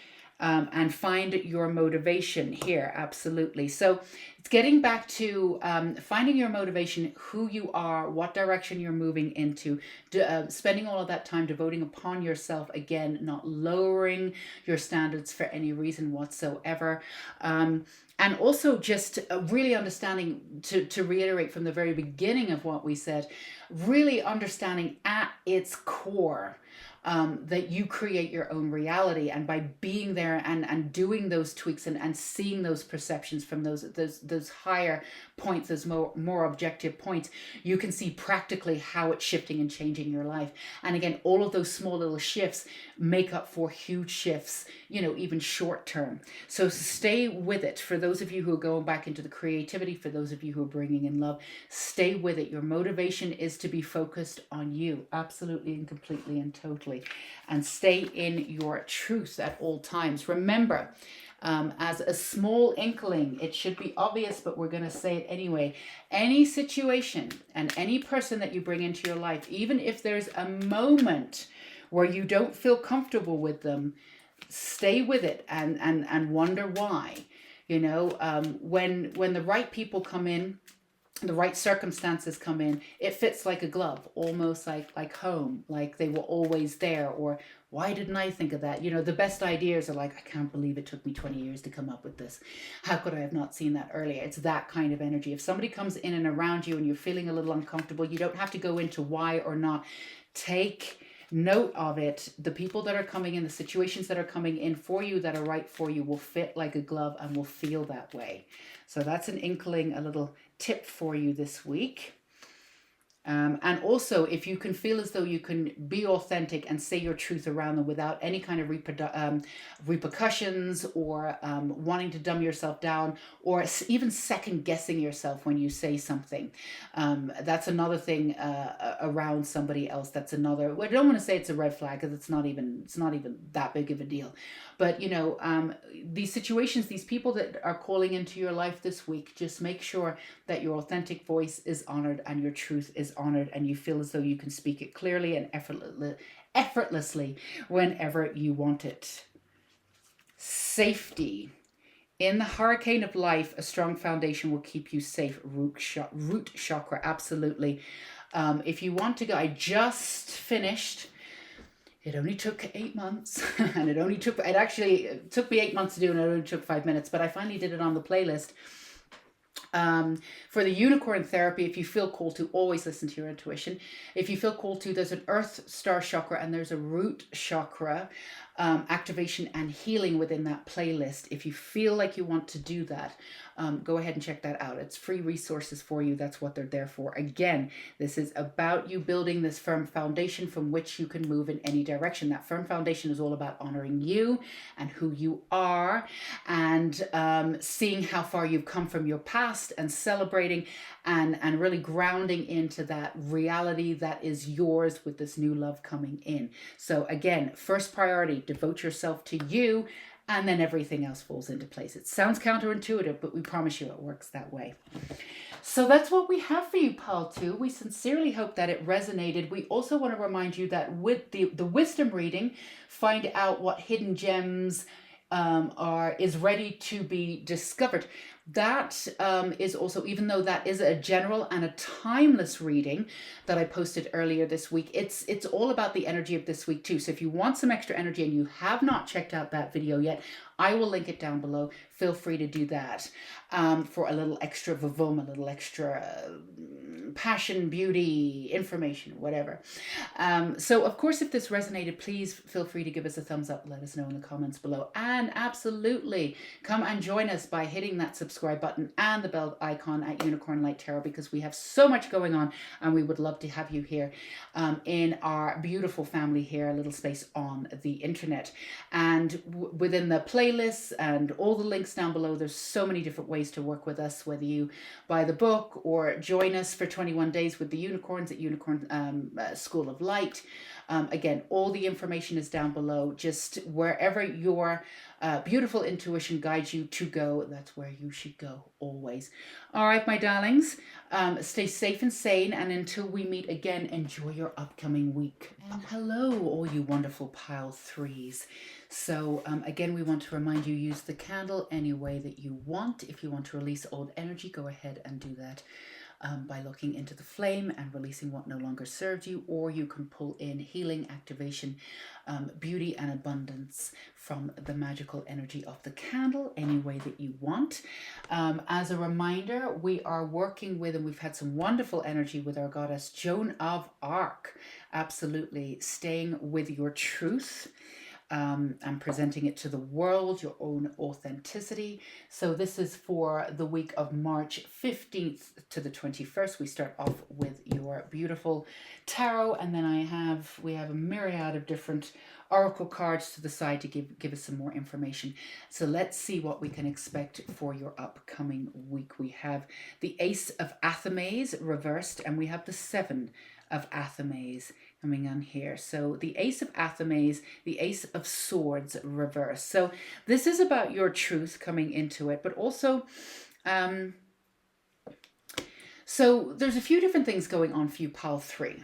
And find your motivation here. Absolutely. So it's getting back to finding your motivation, who you are, what direction you're moving into, spending all of that time devoting upon yourself, again, not lowering your standards for any reason whatsoever. And also just really understanding, to reiterate from the very beginning of what we said, really understanding at its core that you create your own reality, and by being there and doing those tweaks and seeing those perceptions from those higher points, those more objective points, you can see practically how it's shifting and changing your life. And again, all of those small little shifts make up for huge shifts, even short term. So stay with it. For those of you who are going back into the creativity, for those of you who are bringing in love, stay with it. Your motivation is to be focused on you, absolutely and completely and totally. And stay in your truth at all times. Remember, as a small inkling, it should be obvious, but we're going to say it anyway. Any situation and any person that you bring into your life, even if there's a moment where you don't feel comfortable with them, stay with it and wonder why. When the right people come in, the right circumstances come in, it fits like a glove, almost like home, like they were always there. Or why didn't I think of that? The best ideas are like, I can't believe it took me 20 years to come up with this. How could I have not seen that earlier? It's that kind of energy. If somebody comes in and around you and you're feeling a little uncomfortable, you don't have to go into why or not. Take note of it. The people that are coming in, the situations that are coming in for you, that are right for you, will fit like a glove and will feel that way. So that's an inkling, a little tip for you this week. And also, if you can feel as though you can be authentic and say your truth around them without any kind of repercussions or wanting to dumb yourself down or even second guessing yourself when you say something, that's another thing around somebody else. That's another. I don't want to say it's a red flag, because it's not even that big of a deal. But these situations, these people that are calling into your life this week, just make sure that your authentic voice is honored and your truth is honored, and you feel as though you can speak it clearly and effortlessly whenever you want it. Safety. In the hurricane of life, a strong foundation will keep you safe. Root chakra, absolutely. If you want to go, I just finished. It only took 8 months, and it took me 8 months to do, and it only took 5 minutes, but I finally did it on the playlist. For the unicorn therapy, if you feel called to, always listen to your intuition. If you feel called to, there's an earth star chakra and there's a root chakra activation and healing within that playlist. If you feel like you want to do that, go ahead and check that out. It's free resources for you. That's what they're there for. Again, this is about you building this firm foundation from which you can move in any direction. That firm foundation is all about honoring you and who you are, and seeing how far you've come from your past, and celebrating and really grounding into that reality that is yours with this new love coming in. So again, first priority, devote yourself to you, and then everything else falls into place. It sounds counterintuitive, but we promise you it works that way. So that's what we have for you, Pile 2. We sincerely hope that it resonated. We also want to remind you that with the wisdom reading, find out what hidden gems is ready to be discovered. That is also, even though that is a general and a timeless reading that I posted earlier this week, it's all about the energy of this week too. So if you want some extra energy and you have not checked out that video yet, I will link it down below. Feel free to do that for a little extra vavum, a little extra passion, beauty, information, whatever. So of course, if this resonated, please feel free to give us a thumbs up. Let us know in the comments below. And absolutely come and join us by hitting that subscribe button and the bell icon at Unicorn Light Tarot, because we have so much going on and we would love to have you here in our beautiful family here, a little space on the internet. And within the playlists and all the links down below, there's so many different ways to work with us, whether you buy the book or join us for 21 days with the unicorns at Unicorn School of Light. Again, all the information is down below. Just wherever your beautiful intuition guides you to go, that's where you should go always. All right, my darlings, stay safe and sane. And until we meet again, enjoy your upcoming week. And hello, all you wonderful pile threes. So again, we want to remind you, use the candle any way that you want. If you want to release old energy, go ahead and do that. By looking into the flame and releasing what no longer serves you, or you can pull in healing, activation, beauty and abundance from the magical energy of the candle any way that you want. As a reminder, we are working with, and we've had some wonderful energy with our goddess Joan of Arc. Absolutely staying with your truth. And presenting it to the world, your own authenticity. So this is for the week of March 15th to the 21st. We start off with your beautiful tarot, and then we have a myriad of different oracle cards to the side to give us some more information. So let's see what we can expect for your upcoming week. We have the Ace of Athames reversed, and we have the Seven of Athames coming on here. So the Ace of Athames, the Ace of Swords reversed. So this is about your truth coming into it, but also, so there's a few different things going on for you, pile three.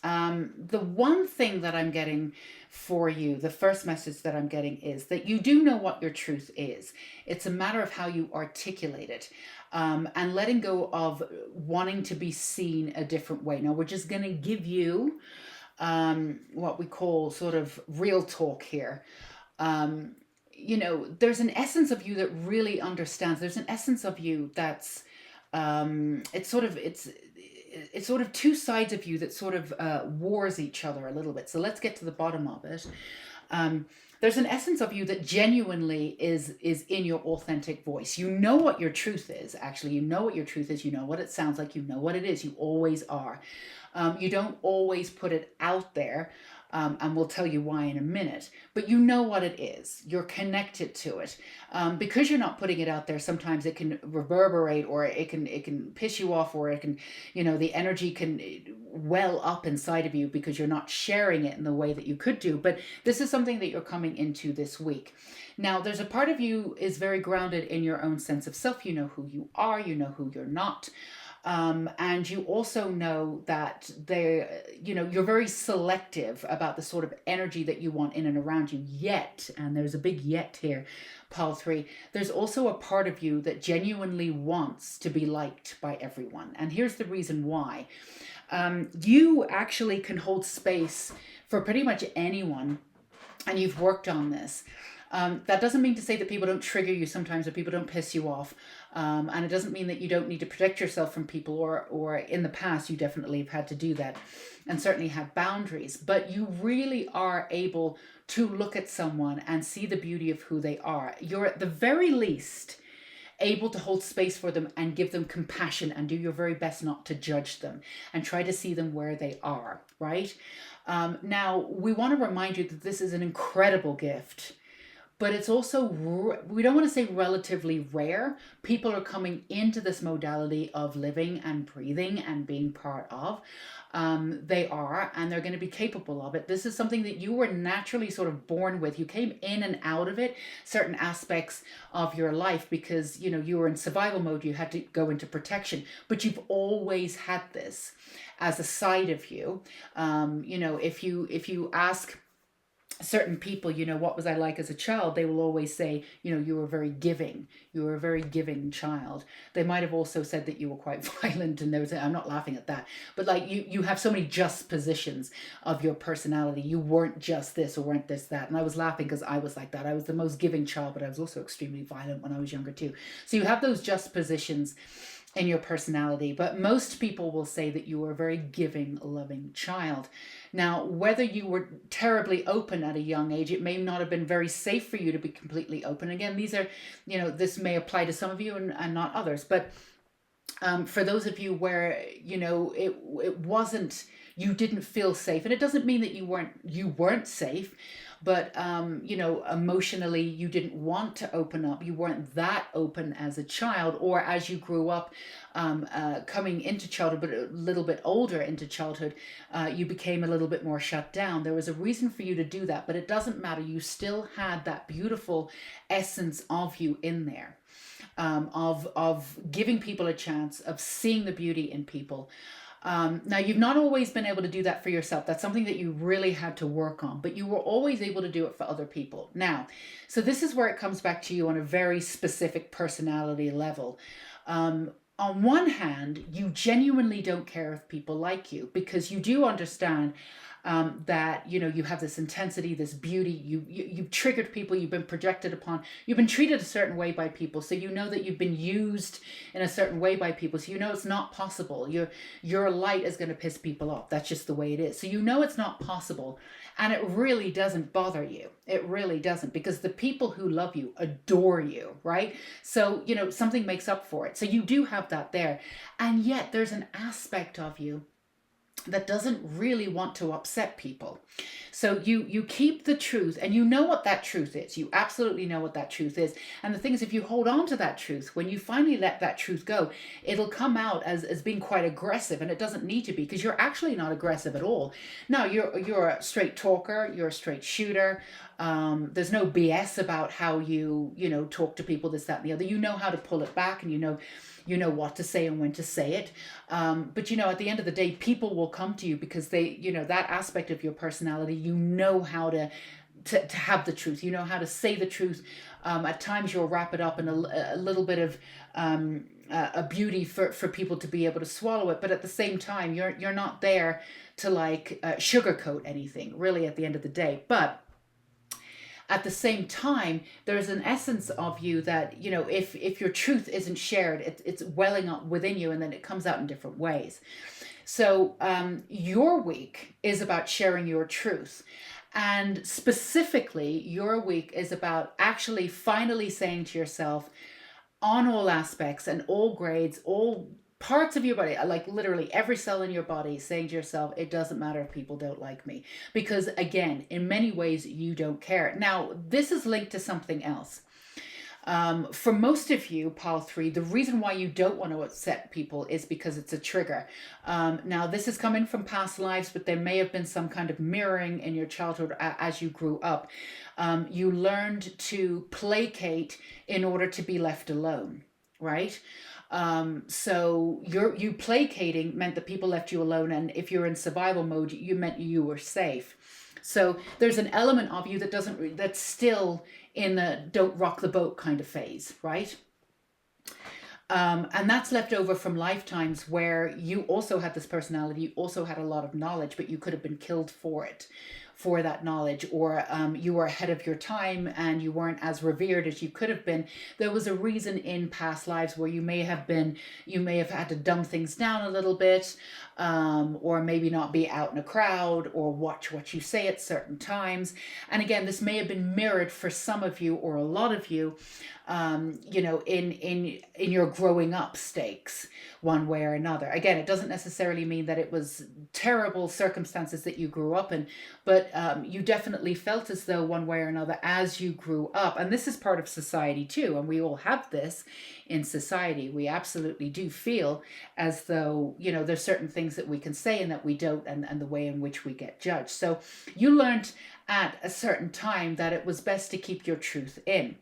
The one thing that I'm getting for you, the first message that I'm getting, is that you do know what your truth is. It's a matter of how you articulate it, and letting go of wanting to be seen a different way. Now, we're just going to give you what we call sort of real talk here. You know, there's an essence of you that really understands. There's an essence of you that's it's sort of two sides of you that sort of wars each other a little bit. So let's get to the bottom of it. There's an essence of you that genuinely is in your authentic voice. You know what your truth is, actually. You know what your truth is. You know what it sounds like. You know what it is. You always are. You don't always put it out there. And we'll tell you why in a minute, but you know what it is. You're connected to it. Because you're not putting it out there, sometimes it can reverberate, or it can piss you off, or it can, you know, the energy can well up inside of you because you're not sharing it in the way that you could do. But this is something that you're coming into this week. Now, there's a part of you is very grounded in your own sense of self. You know who you are, you know who you're not. And you also know that you're very selective about the sort of energy that you want in and around you. Yet, and there's a big yet here, pile three, there's also a part of you that genuinely wants to be liked by everyone. And here's the reason why. You actually can hold space for pretty much anyone, and you've worked on this. That doesn't mean to say that people don't trigger you sometimes, or people don't piss you off. And it doesn't mean that you don't need to protect yourself from people, or in the past you definitely have had to do that, and certainly have boundaries. But you really are able to look at someone and see the beauty of who they are. You're at the very least able to hold space for them and give them compassion, and do your very best not to judge them, and try to see them where they are, right? Now, we want to remind you that this is an incredible gift. But it's also, we don't want to say relatively rare. People are coming into this modality of living and breathing and being part of. They are, and they're going to be capable of it. This is something that you were naturally sort of born with. You came in and out of it, certain aspects of your life, because, you know, you were in survival mode. You had to go into protection, but you've always had this as a side of you. You know, if you ask certain people, what was I like as a child? They will always say, you were very giving. You were a very giving child. They might have also said that you were quite violent, and I'm not laughing at that, but like you have so many just positions of your personality. You weren't just this or weren't this, that. And I was laughing because I was like that. I was the most giving child, but I was also extremely violent when I was younger too. So you have those just positions in your personality, but most people will say that you were a very giving, loving child. Now, whether you were terribly open at a young age, it may not have been very safe for you to be completely open. Again, these are, this may apply to some of you and not others, but for those of you where, it wasn't, you didn't feel safe, and it doesn't mean that you weren't safe, but emotionally you didn't want to open up. You weren't that open as a child, or as you grew up, coming into childhood, but a little bit older into childhood, you became a little bit more shut down. There was a reason for you to do that, but it doesn't matter. You still had that beautiful essence of you in there. Of giving people a chance, of seeing the beauty in people. Now, you've not always been able to do that for yourself. That's something that you really had to work on, but you were always able to do it for other people. Now, so this is where it comes back to you on a very specific personality level. On one hand, you genuinely don't care if people like you, because you do understand that you have this intensity, this beauty. You've triggered people. You've been projected upon. You've been treated a certain way by people, so you know that you've been used in a certain way by people. So you know it's not possible. Your light is going to piss people off. That's just the way it is. So you know it's not possible, and it really doesn't bother you. It really doesn't, because the people who love you adore you, right? So something makes up for it. So you do have that there, and yet there's an aspect of you that doesn't really want to upset people. So you keep the truth, and you know what that truth is. You absolutely know what that truth is. And the thing is, if you hold on to that truth, when you finally let that truth go, it'll come out as being quite aggressive, and it doesn't need to be, because you're actually not aggressive at all. No, you're a straight talker, you're a straight shooter. There's no BS about how you talk to people, this, that, and the other. You know how to pull it back, and you know what to say and when to say it. But at the end of the day, people will come to you because they, that aspect of your personality, how to have the truth. You know how to say the truth. At times you'll wrap it up in a little bit of a beauty for people to be able to swallow it. But at the same time, you're not there to sugarcoat anything, really, at the end of the day. But at the same time, there's an essence of you that, if your truth isn't shared, it's welling up within you, and then it comes out in different ways. So your week is about sharing your truth. And specifically, your week is about actually finally saying to yourself, on all aspects and all grades, all parts of your body, like literally every cell in your body, saying to yourself, it doesn't matter if people don't like me. Because again, in many ways, you don't care. Now, this is linked to something else. For most of you, Pile 3, the reason why you don't want to upset people is because it's a trigger. Now, this is coming from past lives, but there may have been some kind of mirroring in your childhood as you grew up. You learned to placate in order to be left alone, right? So you placating meant that people left you alone, and if you're in survival mode, you meant you were safe. So there's an element of you that's still in the don't rock the boat kind of phase, right? And that's left over from lifetimes where you also had this personality, you also had a lot of knowledge, but you could have been killed for that knowledge, or you were ahead of your time and you weren't as revered as you could have been. There was a reason in past lives where you may have had to dumb things down a little bit, or maybe not be out in a crowd, or watch what you say at certain times. And again, this may have been mirrored for some of you, or a lot of you, in your growing up stakes, one way or another. Again, it doesn't necessarily mean that it was terrible circumstances that you grew up in, but you definitely felt as though one way or another as you grew up. And this is part of society too, and we all have this in society. We absolutely do feel as though, there's certain things that we can say and that we don't, and the way in which we get judged. So you learned at a certain time that it was best to keep your truth in.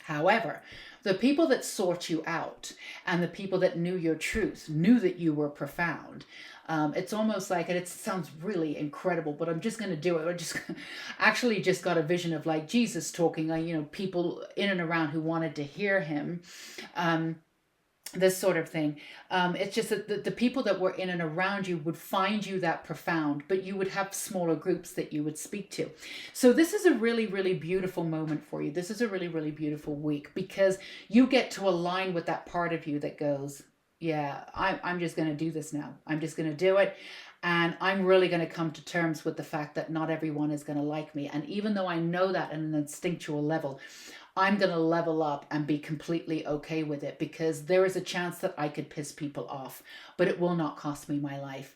However, the people that sought you out and the people that knew your truth, knew that you were profound. It's almost like, and it sounds really incredible, but I'm just going to do it. I just actually just got a vision of like Jesus talking, people in and around who wanted to hear him. This sort of thing. It's just that the people that were in and around you would find you that profound, but you would have smaller groups that you would speak to. So this is a really, really beautiful moment for you. This is a really, really beautiful week because you get to align with that part of you that goes, yeah, I'm just going to do this now. I'm just going to do it. And I'm really going to come to terms with the fact that not everyone is going to like me. And even though I know that at an instinctual level, I'm going to level up and be completely okay with it because there is a chance that I could piss people off, but it will not cost me my life.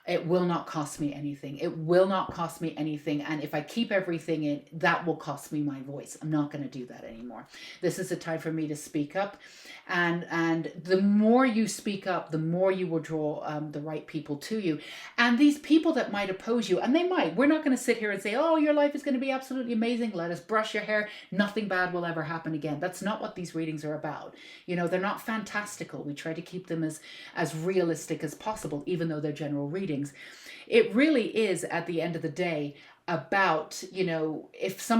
It will not cost me anything. It will not cost me anything. And if I keep everything in, that will cost me my voice. I'm not going to do that anymore. This is a time for me to speak up. And the more you speak up, the more you will draw the right people to you. And these people that might oppose you, and they might, we're not going to sit here and say, oh, your life is going to be absolutely amazing. Let us brush your hair. Nothing bad will ever happen again. That's not what these readings are about. They're not fantastical. We try to keep them as realistic as possible, even though they're general readings. It really is, at the end of the day, about, if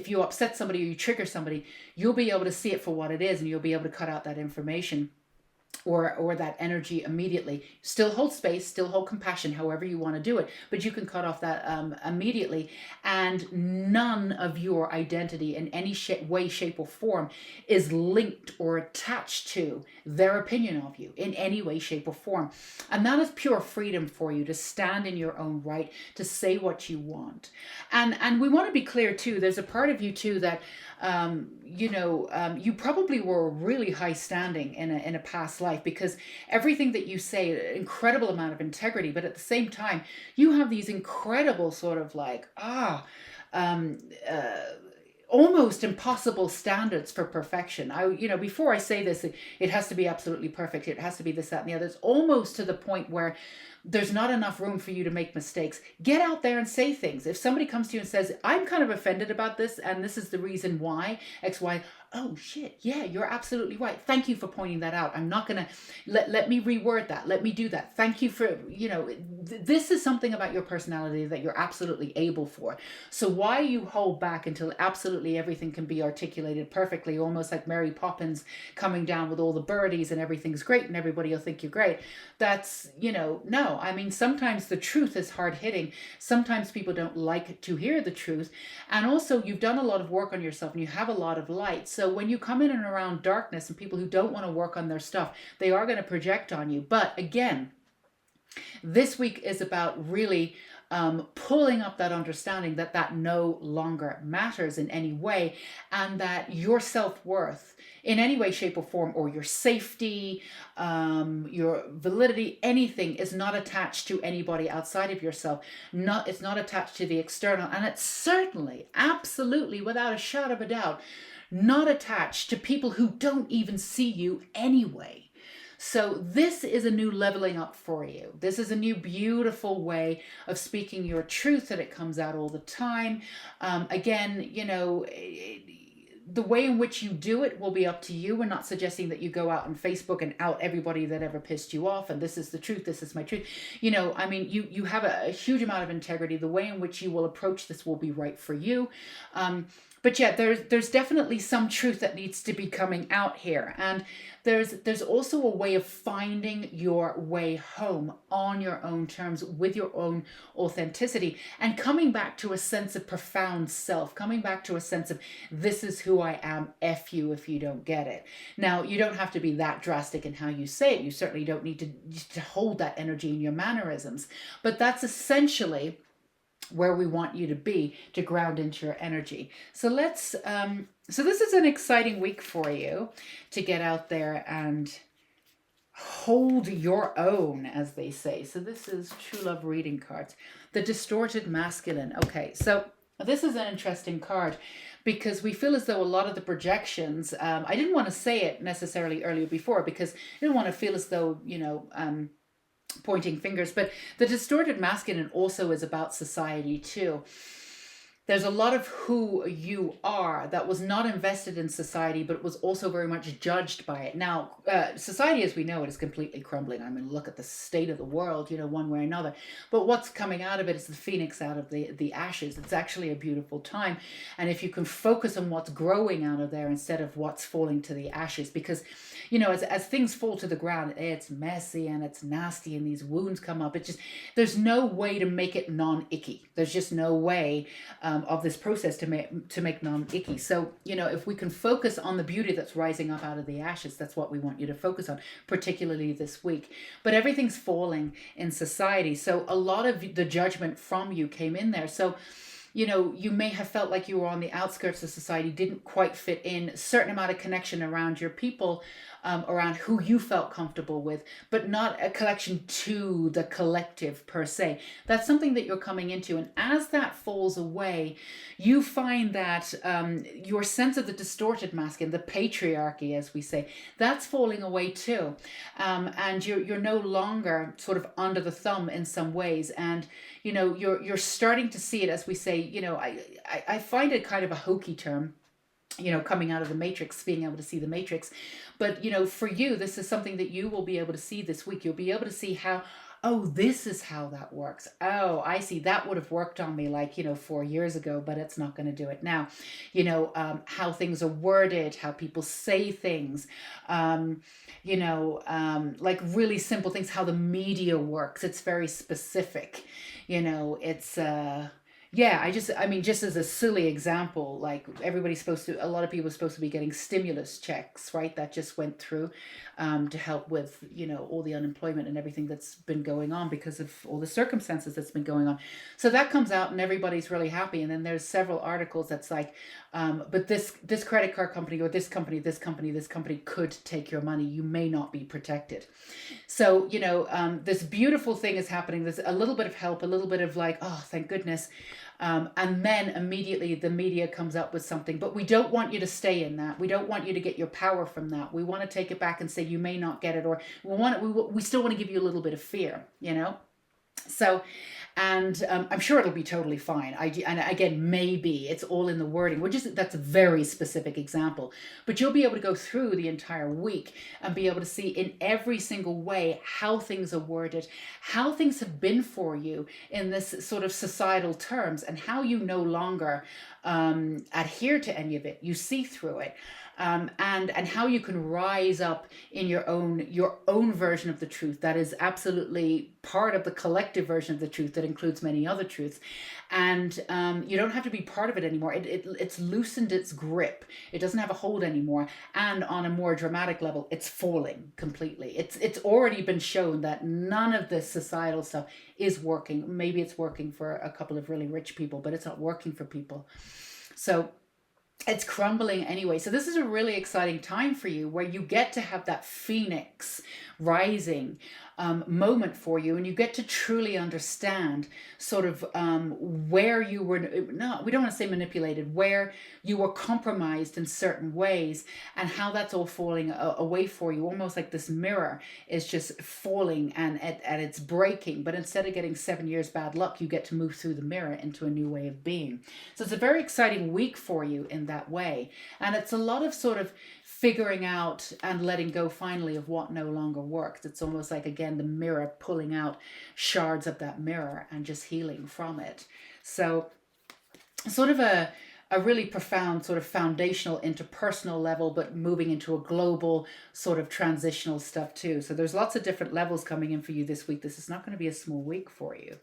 you upset somebody or you trigger somebody, you'll be able to see it for what it is and you'll be able to cut out that information or that energy immediately. Still hold space, still hold compassion, however you want to do it, but you can cut off that immediately, and none of your identity in any way, shape, or form is linked or attached to their opinion of you in any way, shape, or form. And that is pure freedom for you to stand in your own right, to say what you want. And we want to be clear too, there's a part of you too that you probably were really high standing in a past life, because everything that you say, an incredible amount of integrity, but at the same time, you have these incredible sort of like, almost impossible standards for perfection. Before I say this, it has to be absolutely perfect. It has to be this, that, and the other. It's almost to the point where there's not enough room for you to make mistakes. Get out there and say things. If somebody comes to you and says, I'm kind of offended about this, and this is the reason why, X, Y, oh shit, yeah, you're absolutely right. Thank you for pointing that out. I'm not going to, let me reword that. Let me do that. Thank you for, this is something about your personality that you're absolutely able for. So why you hold back until absolutely everything can be articulated perfectly, almost like Mary Poppins coming down with all the birdies and everything's great and everybody will think you're great. That's, no. I mean, sometimes the truth is hard hitting. Sometimes people don't like to hear the truth. And also you've done a lot of work on yourself and you have a lot of light. So when you come in and around darkness and people who don't want to work on their stuff, they are going to project on you. But again, this week is about really pulling up that understanding that no longer matters in any way, and that your self-worth in any way, shape, or form, or your safety, your validity, anything is not attached to anybody outside of yourself. It's not attached to the external, and it's certainly, absolutely, without a shadow of a doubt, not attached to people who don't even see you anyway. So this is a new leveling up for you. This is a new beautiful way of speaking your truth, and it comes out all the time. Again, the way in which you do it will be up to you. We're not suggesting that you go out on Facebook and out everybody that ever pissed you off and this is the truth, this is my truth. You have a huge amount of integrity. The way in which you will approach this will be right for you. But yeah, there's definitely some truth that needs to be coming out here. And there's also a way of finding your way home on your own terms, with your own authenticity, and coming back to a sense of profound self, coming back to a sense of, this is who I am, F you if you don't get it. Now, you don't have to be that drastic in how you say it. You certainly don't need to hold that energy in your mannerisms. But that's essentially where we want you to be, to ground into your energy. So this is an exciting week for you to get out there and hold your own, as they say. So this is True Love reading cards. The Distorted Masculine. Okay, so this is an interesting card because we feel as though a lot of the projections, I didn't want to say it necessarily earlier before because I didn't want to feel as though, pointing fingers, but the distorted masculine also is about society too. there's a lot of who you are that was not invested in society, but was also very much judged by it. Now, society as we know it is completely crumbling. I mean, look at the state of the world, one way or another. But what's coming out of it is the phoenix out of the ashes. It's actually a beautiful time. And if you can focus on what's growing out of there instead of what's falling to the ashes, because, as things fall to the ground, it's messy and it's nasty and these wounds come up. There's no way to make it non-icky. There's just no way of this process to make non-icky. So, if we can focus on the beauty that's rising up out of the ashes, that's what we want you to focus on, particularly this week. But everything's falling in society. So a lot of the judgment from you came in there. So, you may have felt like you were on the outskirts of society, didn't quite fit in, a certain amount of connection around your people, around who you felt comfortable with, but not a connection to the collective per se. That's something that you're coming into. And as that falls away, you find that your sense of the distorted masculine, the patriarchy, as we say, that's falling away too. And you're no longer sort of under the thumb in some ways. And, you're starting to see it, as we say, I find it kind of a hokey term, coming out of the matrix, being able to see the matrix. But, for you, this is something that you will be able to see this week. You'll be able to see how, oh, this is how that works. Oh, I see. That would have worked on me 4 years ago, but it's not going to do it now. How things are worded, how people say things, really simple things, how the media works. It's very specific. It's, just as a silly example, like a lot of people are supposed to be getting stimulus checks, right? That just went through to help with, all the unemployment and everything that's been going on because of all the circumstances that's been going on. So that comes out and everybody's really happy. And then there's several articles that's like, but this credit card company or this company could take your money. You may not be protected. So, this beautiful thing is happening. There's a little bit of help, a little bit of like, oh, thank goodness. And then immediately the media comes up with something, but we don't want you to stay in that. We don't want you to get your power from that. We want to take it back and say you may not get it, or we still want to give you a little bit of fear, So, and I'm sure it'll be totally fine. And again, maybe it's all in the wording, that's a very specific example. But you'll be able to go through the entire week and be able to see in every single way how things are worded, how things have been for you in this sort of societal terms, and how you no longer adhere to any of it. You see through it. And how you can rise up in your own version of the truth that is absolutely part of the collective version of the truth that includes many other truths. And you don't have to be part of it anymore. It's loosened its grip. It doesn't have a hold anymore. And on a more dramatic level, it's falling completely. It's already been shown that none of this societal stuff is working. Maybe it's working for a couple of really rich people, but it's not working for people. So it's crumbling anyway. So this is a really exciting time for you where you get to have that phoenix rising moment for you, and you get to truly understand sort of where you were, no, we don't want to say manipulated, where you were compromised in certain ways, and how that's all falling away for you, almost like this mirror is just falling and it's breaking. But instead of getting 7 years bad luck, you get to move through the mirror into a new way of being. So it's a very exciting week for you in that way, and it's a lot of sort of figuring out and letting go finally of what no longer works. It's almost like, again, the mirror pulling out shards of that mirror and just healing from it. So sort of a really profound sort of foundational interpersonal level, but moving into a global sort of transitional stuff too. So there's lots of different levels coming in for you this week. This is not going to be a small week for you.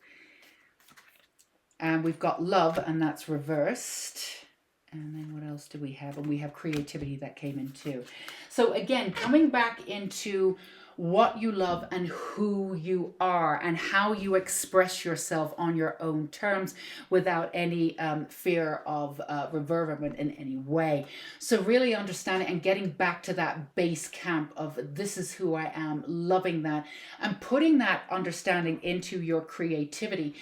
And we've got love, and that's reversed. And then what else do we have? And we have creativity that came in too. So again, coming back into what you love and who you are and how you express yourself on your own terms without any fear of reverberant in any way. So really understanding and getting back to that base camp of this is who I am, loving that, and putting that understanding into your creativity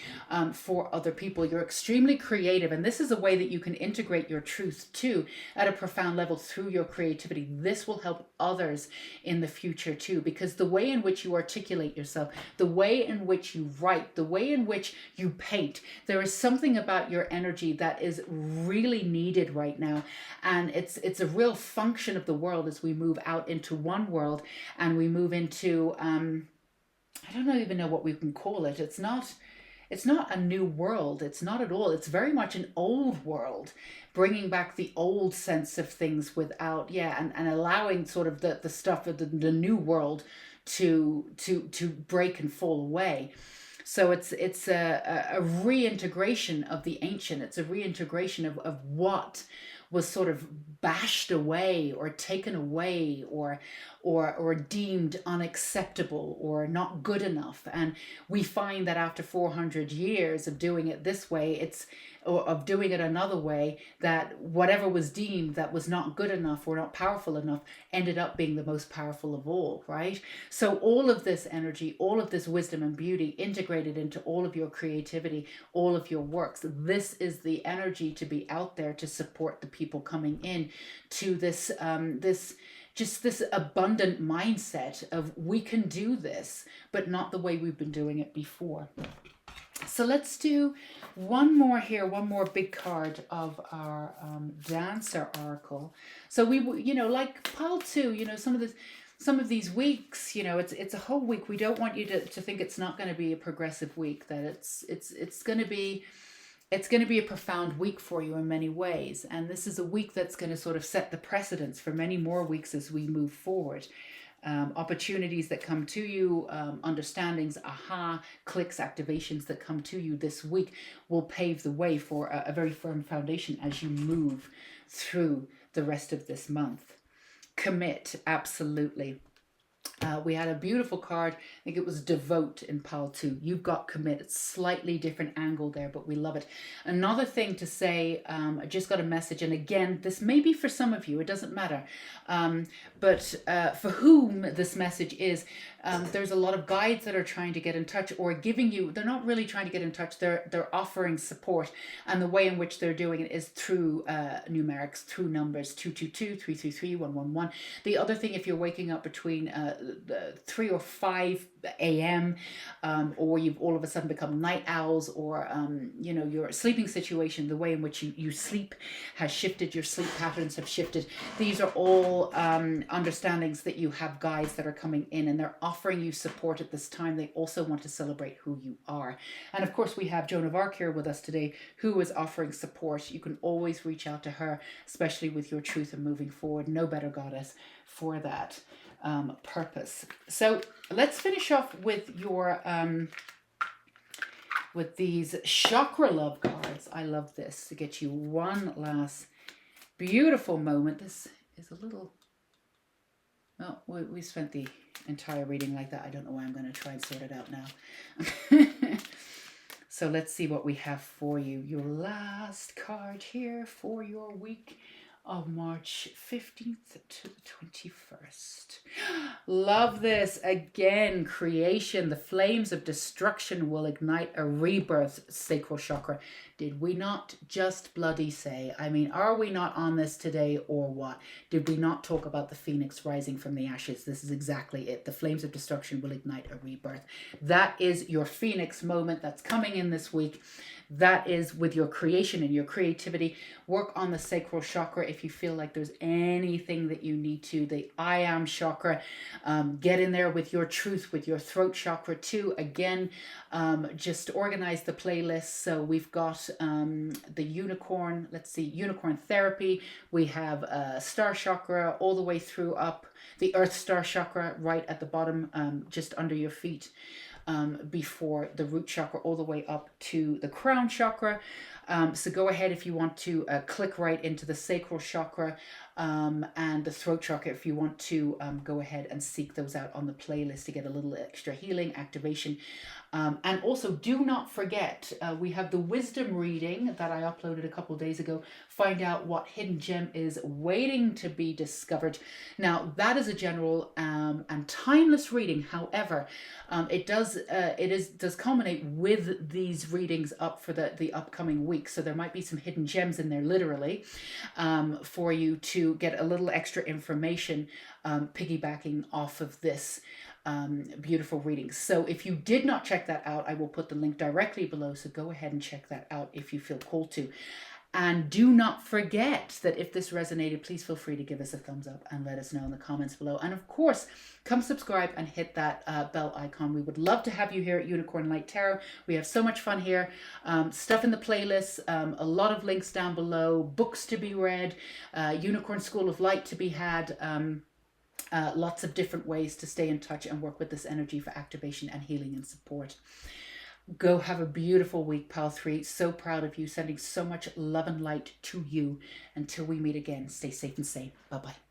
for other people. You're extremely creative, and this is a way that you can integrate your truth too at a profound level through your creativity. This will help others in the future too, because because the way in which you articulate yourself, the way in which you write, the way in which you paint, there is something about your energy that is really needed right now. And it's a real function of the world as we move out into one world and we move into, I don't even know what we can call it. It's not a new world. It's not at all. It's very much an old world, bringing back the old sense of things without, and allowing sort of the stuff of the new world to break and fall away. So it's a reintegration of the ancient. It's a reintegration of what was sort of bashed away or taken away or deemed unacceptable or not good enough. And we find that after 400 years of doing it this way, or of doing it another way, that whatever was deemed that was not good enough or not powerful enough ended up being the most powerful of all, right? So all of this energy, all of this wisdom and beauty integrated into all of your creativity, all of your works, this is the energy to be out there to support the people coming in to this this abundant mindset of we can do this, but not the way we've been doing it before. So let's do one more here, one more big card of our Dancer Oracle. So we, like pile 2, some of these weeks, it's a whole week. We don't want you to think it's not going to be a progressive week, that it's going to be a profound week for you in many ways. And this is a week that's going to sort of set the precedence for many more weeks as we move forward. Opportunities that come to you, understandings, aha, clicks, activations that come to you this week will pave the way for a very firm foundation as you move through the rest of this month. Commit, absolutely. We had a beautiful card. I think it was Devote in pile 2. You've got Commit. It's slightly different angle there, but we love it. Another thing to say, I just got a message, and again, this may be for some of you, it doesn't matter. But for whom this message is, there's a lot of guides that are trying to get in touch or giving you, they're not really trying to get in touch, they're offering support. And the way in which they're doing it is through numerics, through numbers, 222, 333, 111. The other thing, if you're waking up between 3 or 5 a.m. Or you've all of a sudden become night owls, or your sleeping situation, the way in which you sleep has shifted, your sleep patterns have shifted. These are all understandings that you have guides that are coming in, and they're offering you support at this time. They also want to celebrate who you are. And of course, we have Joan of Arc here with us today, who is offering support. You can always reach out to her, especially with your truth and moving forward. No better goddess for that purpose. So let's finish off with your with these chakra love cards. I love this to get you one last beautiful moment. This is a little, well, we spent the entire reading like that. I don't know why. I'm going to try and sort it out now. So let's see what we have for you. Your last card here for your week of March 15th to the 21st. Love this. Again, creation. The flames of destruction will ignite a rebirth, sacral chakra. Did we not just bloody say? I mean, are we not on this today or what? Did we not talk about the phoenix rising from the ashes? This is exactly it. The flames of destruction will ignite a rebirth. That is your phoenix moment that's coming in this week. That is with your creation and your creativity. Work on the sacral chakra if you feel like there's anything that you need to. The I am chakra. Get in there with your truth, with your throat chakra too. Again, just organize the playlist. So we've got the unicorn. Let's see, unicorn therapy. We have star chakra all the way through up. The earth star chakra right at the bottom, just under your feet. Before the root chakra, all the way up to the crown chakra. So go ahead if you want to click right into the sacral chakra and the throat chakra if you want to go ahead and seek those out on the playlist to get a little extra healing, activation. And also do not forget, we have the wisdom reading that I uploaded a couple of days ago. Find out what hidden gem is waiting to be discovered. Now that is a general and timeless reading. However, it does culminate with these readings up for the upcoming week. So there might be some hidden gems in there, literally, for you to get a little extra information, piggybacking off of this. beautiful readings. So if you did not check that out, I will put the link directly below. So go ahead and check that out if you feel called to. And do not forget that if this resonated, please feel free to give us a thumbs up and let us know in the comments below. And of course, come subscribe and hit that bell icon. We would love to have you here at Unicorn Light Tarot. We have so much fun here. Stuff in the playlist, a lot of links down below, books to be read, Unicorn School of Light to be had, lots of different ways to stay in touch and work with this energy for activation and healing and support. Go have a beautiful week, Pal 3. So proud of you. Sending so much love and light to you. Until we meet again, stay safe and sane. Bye-bye.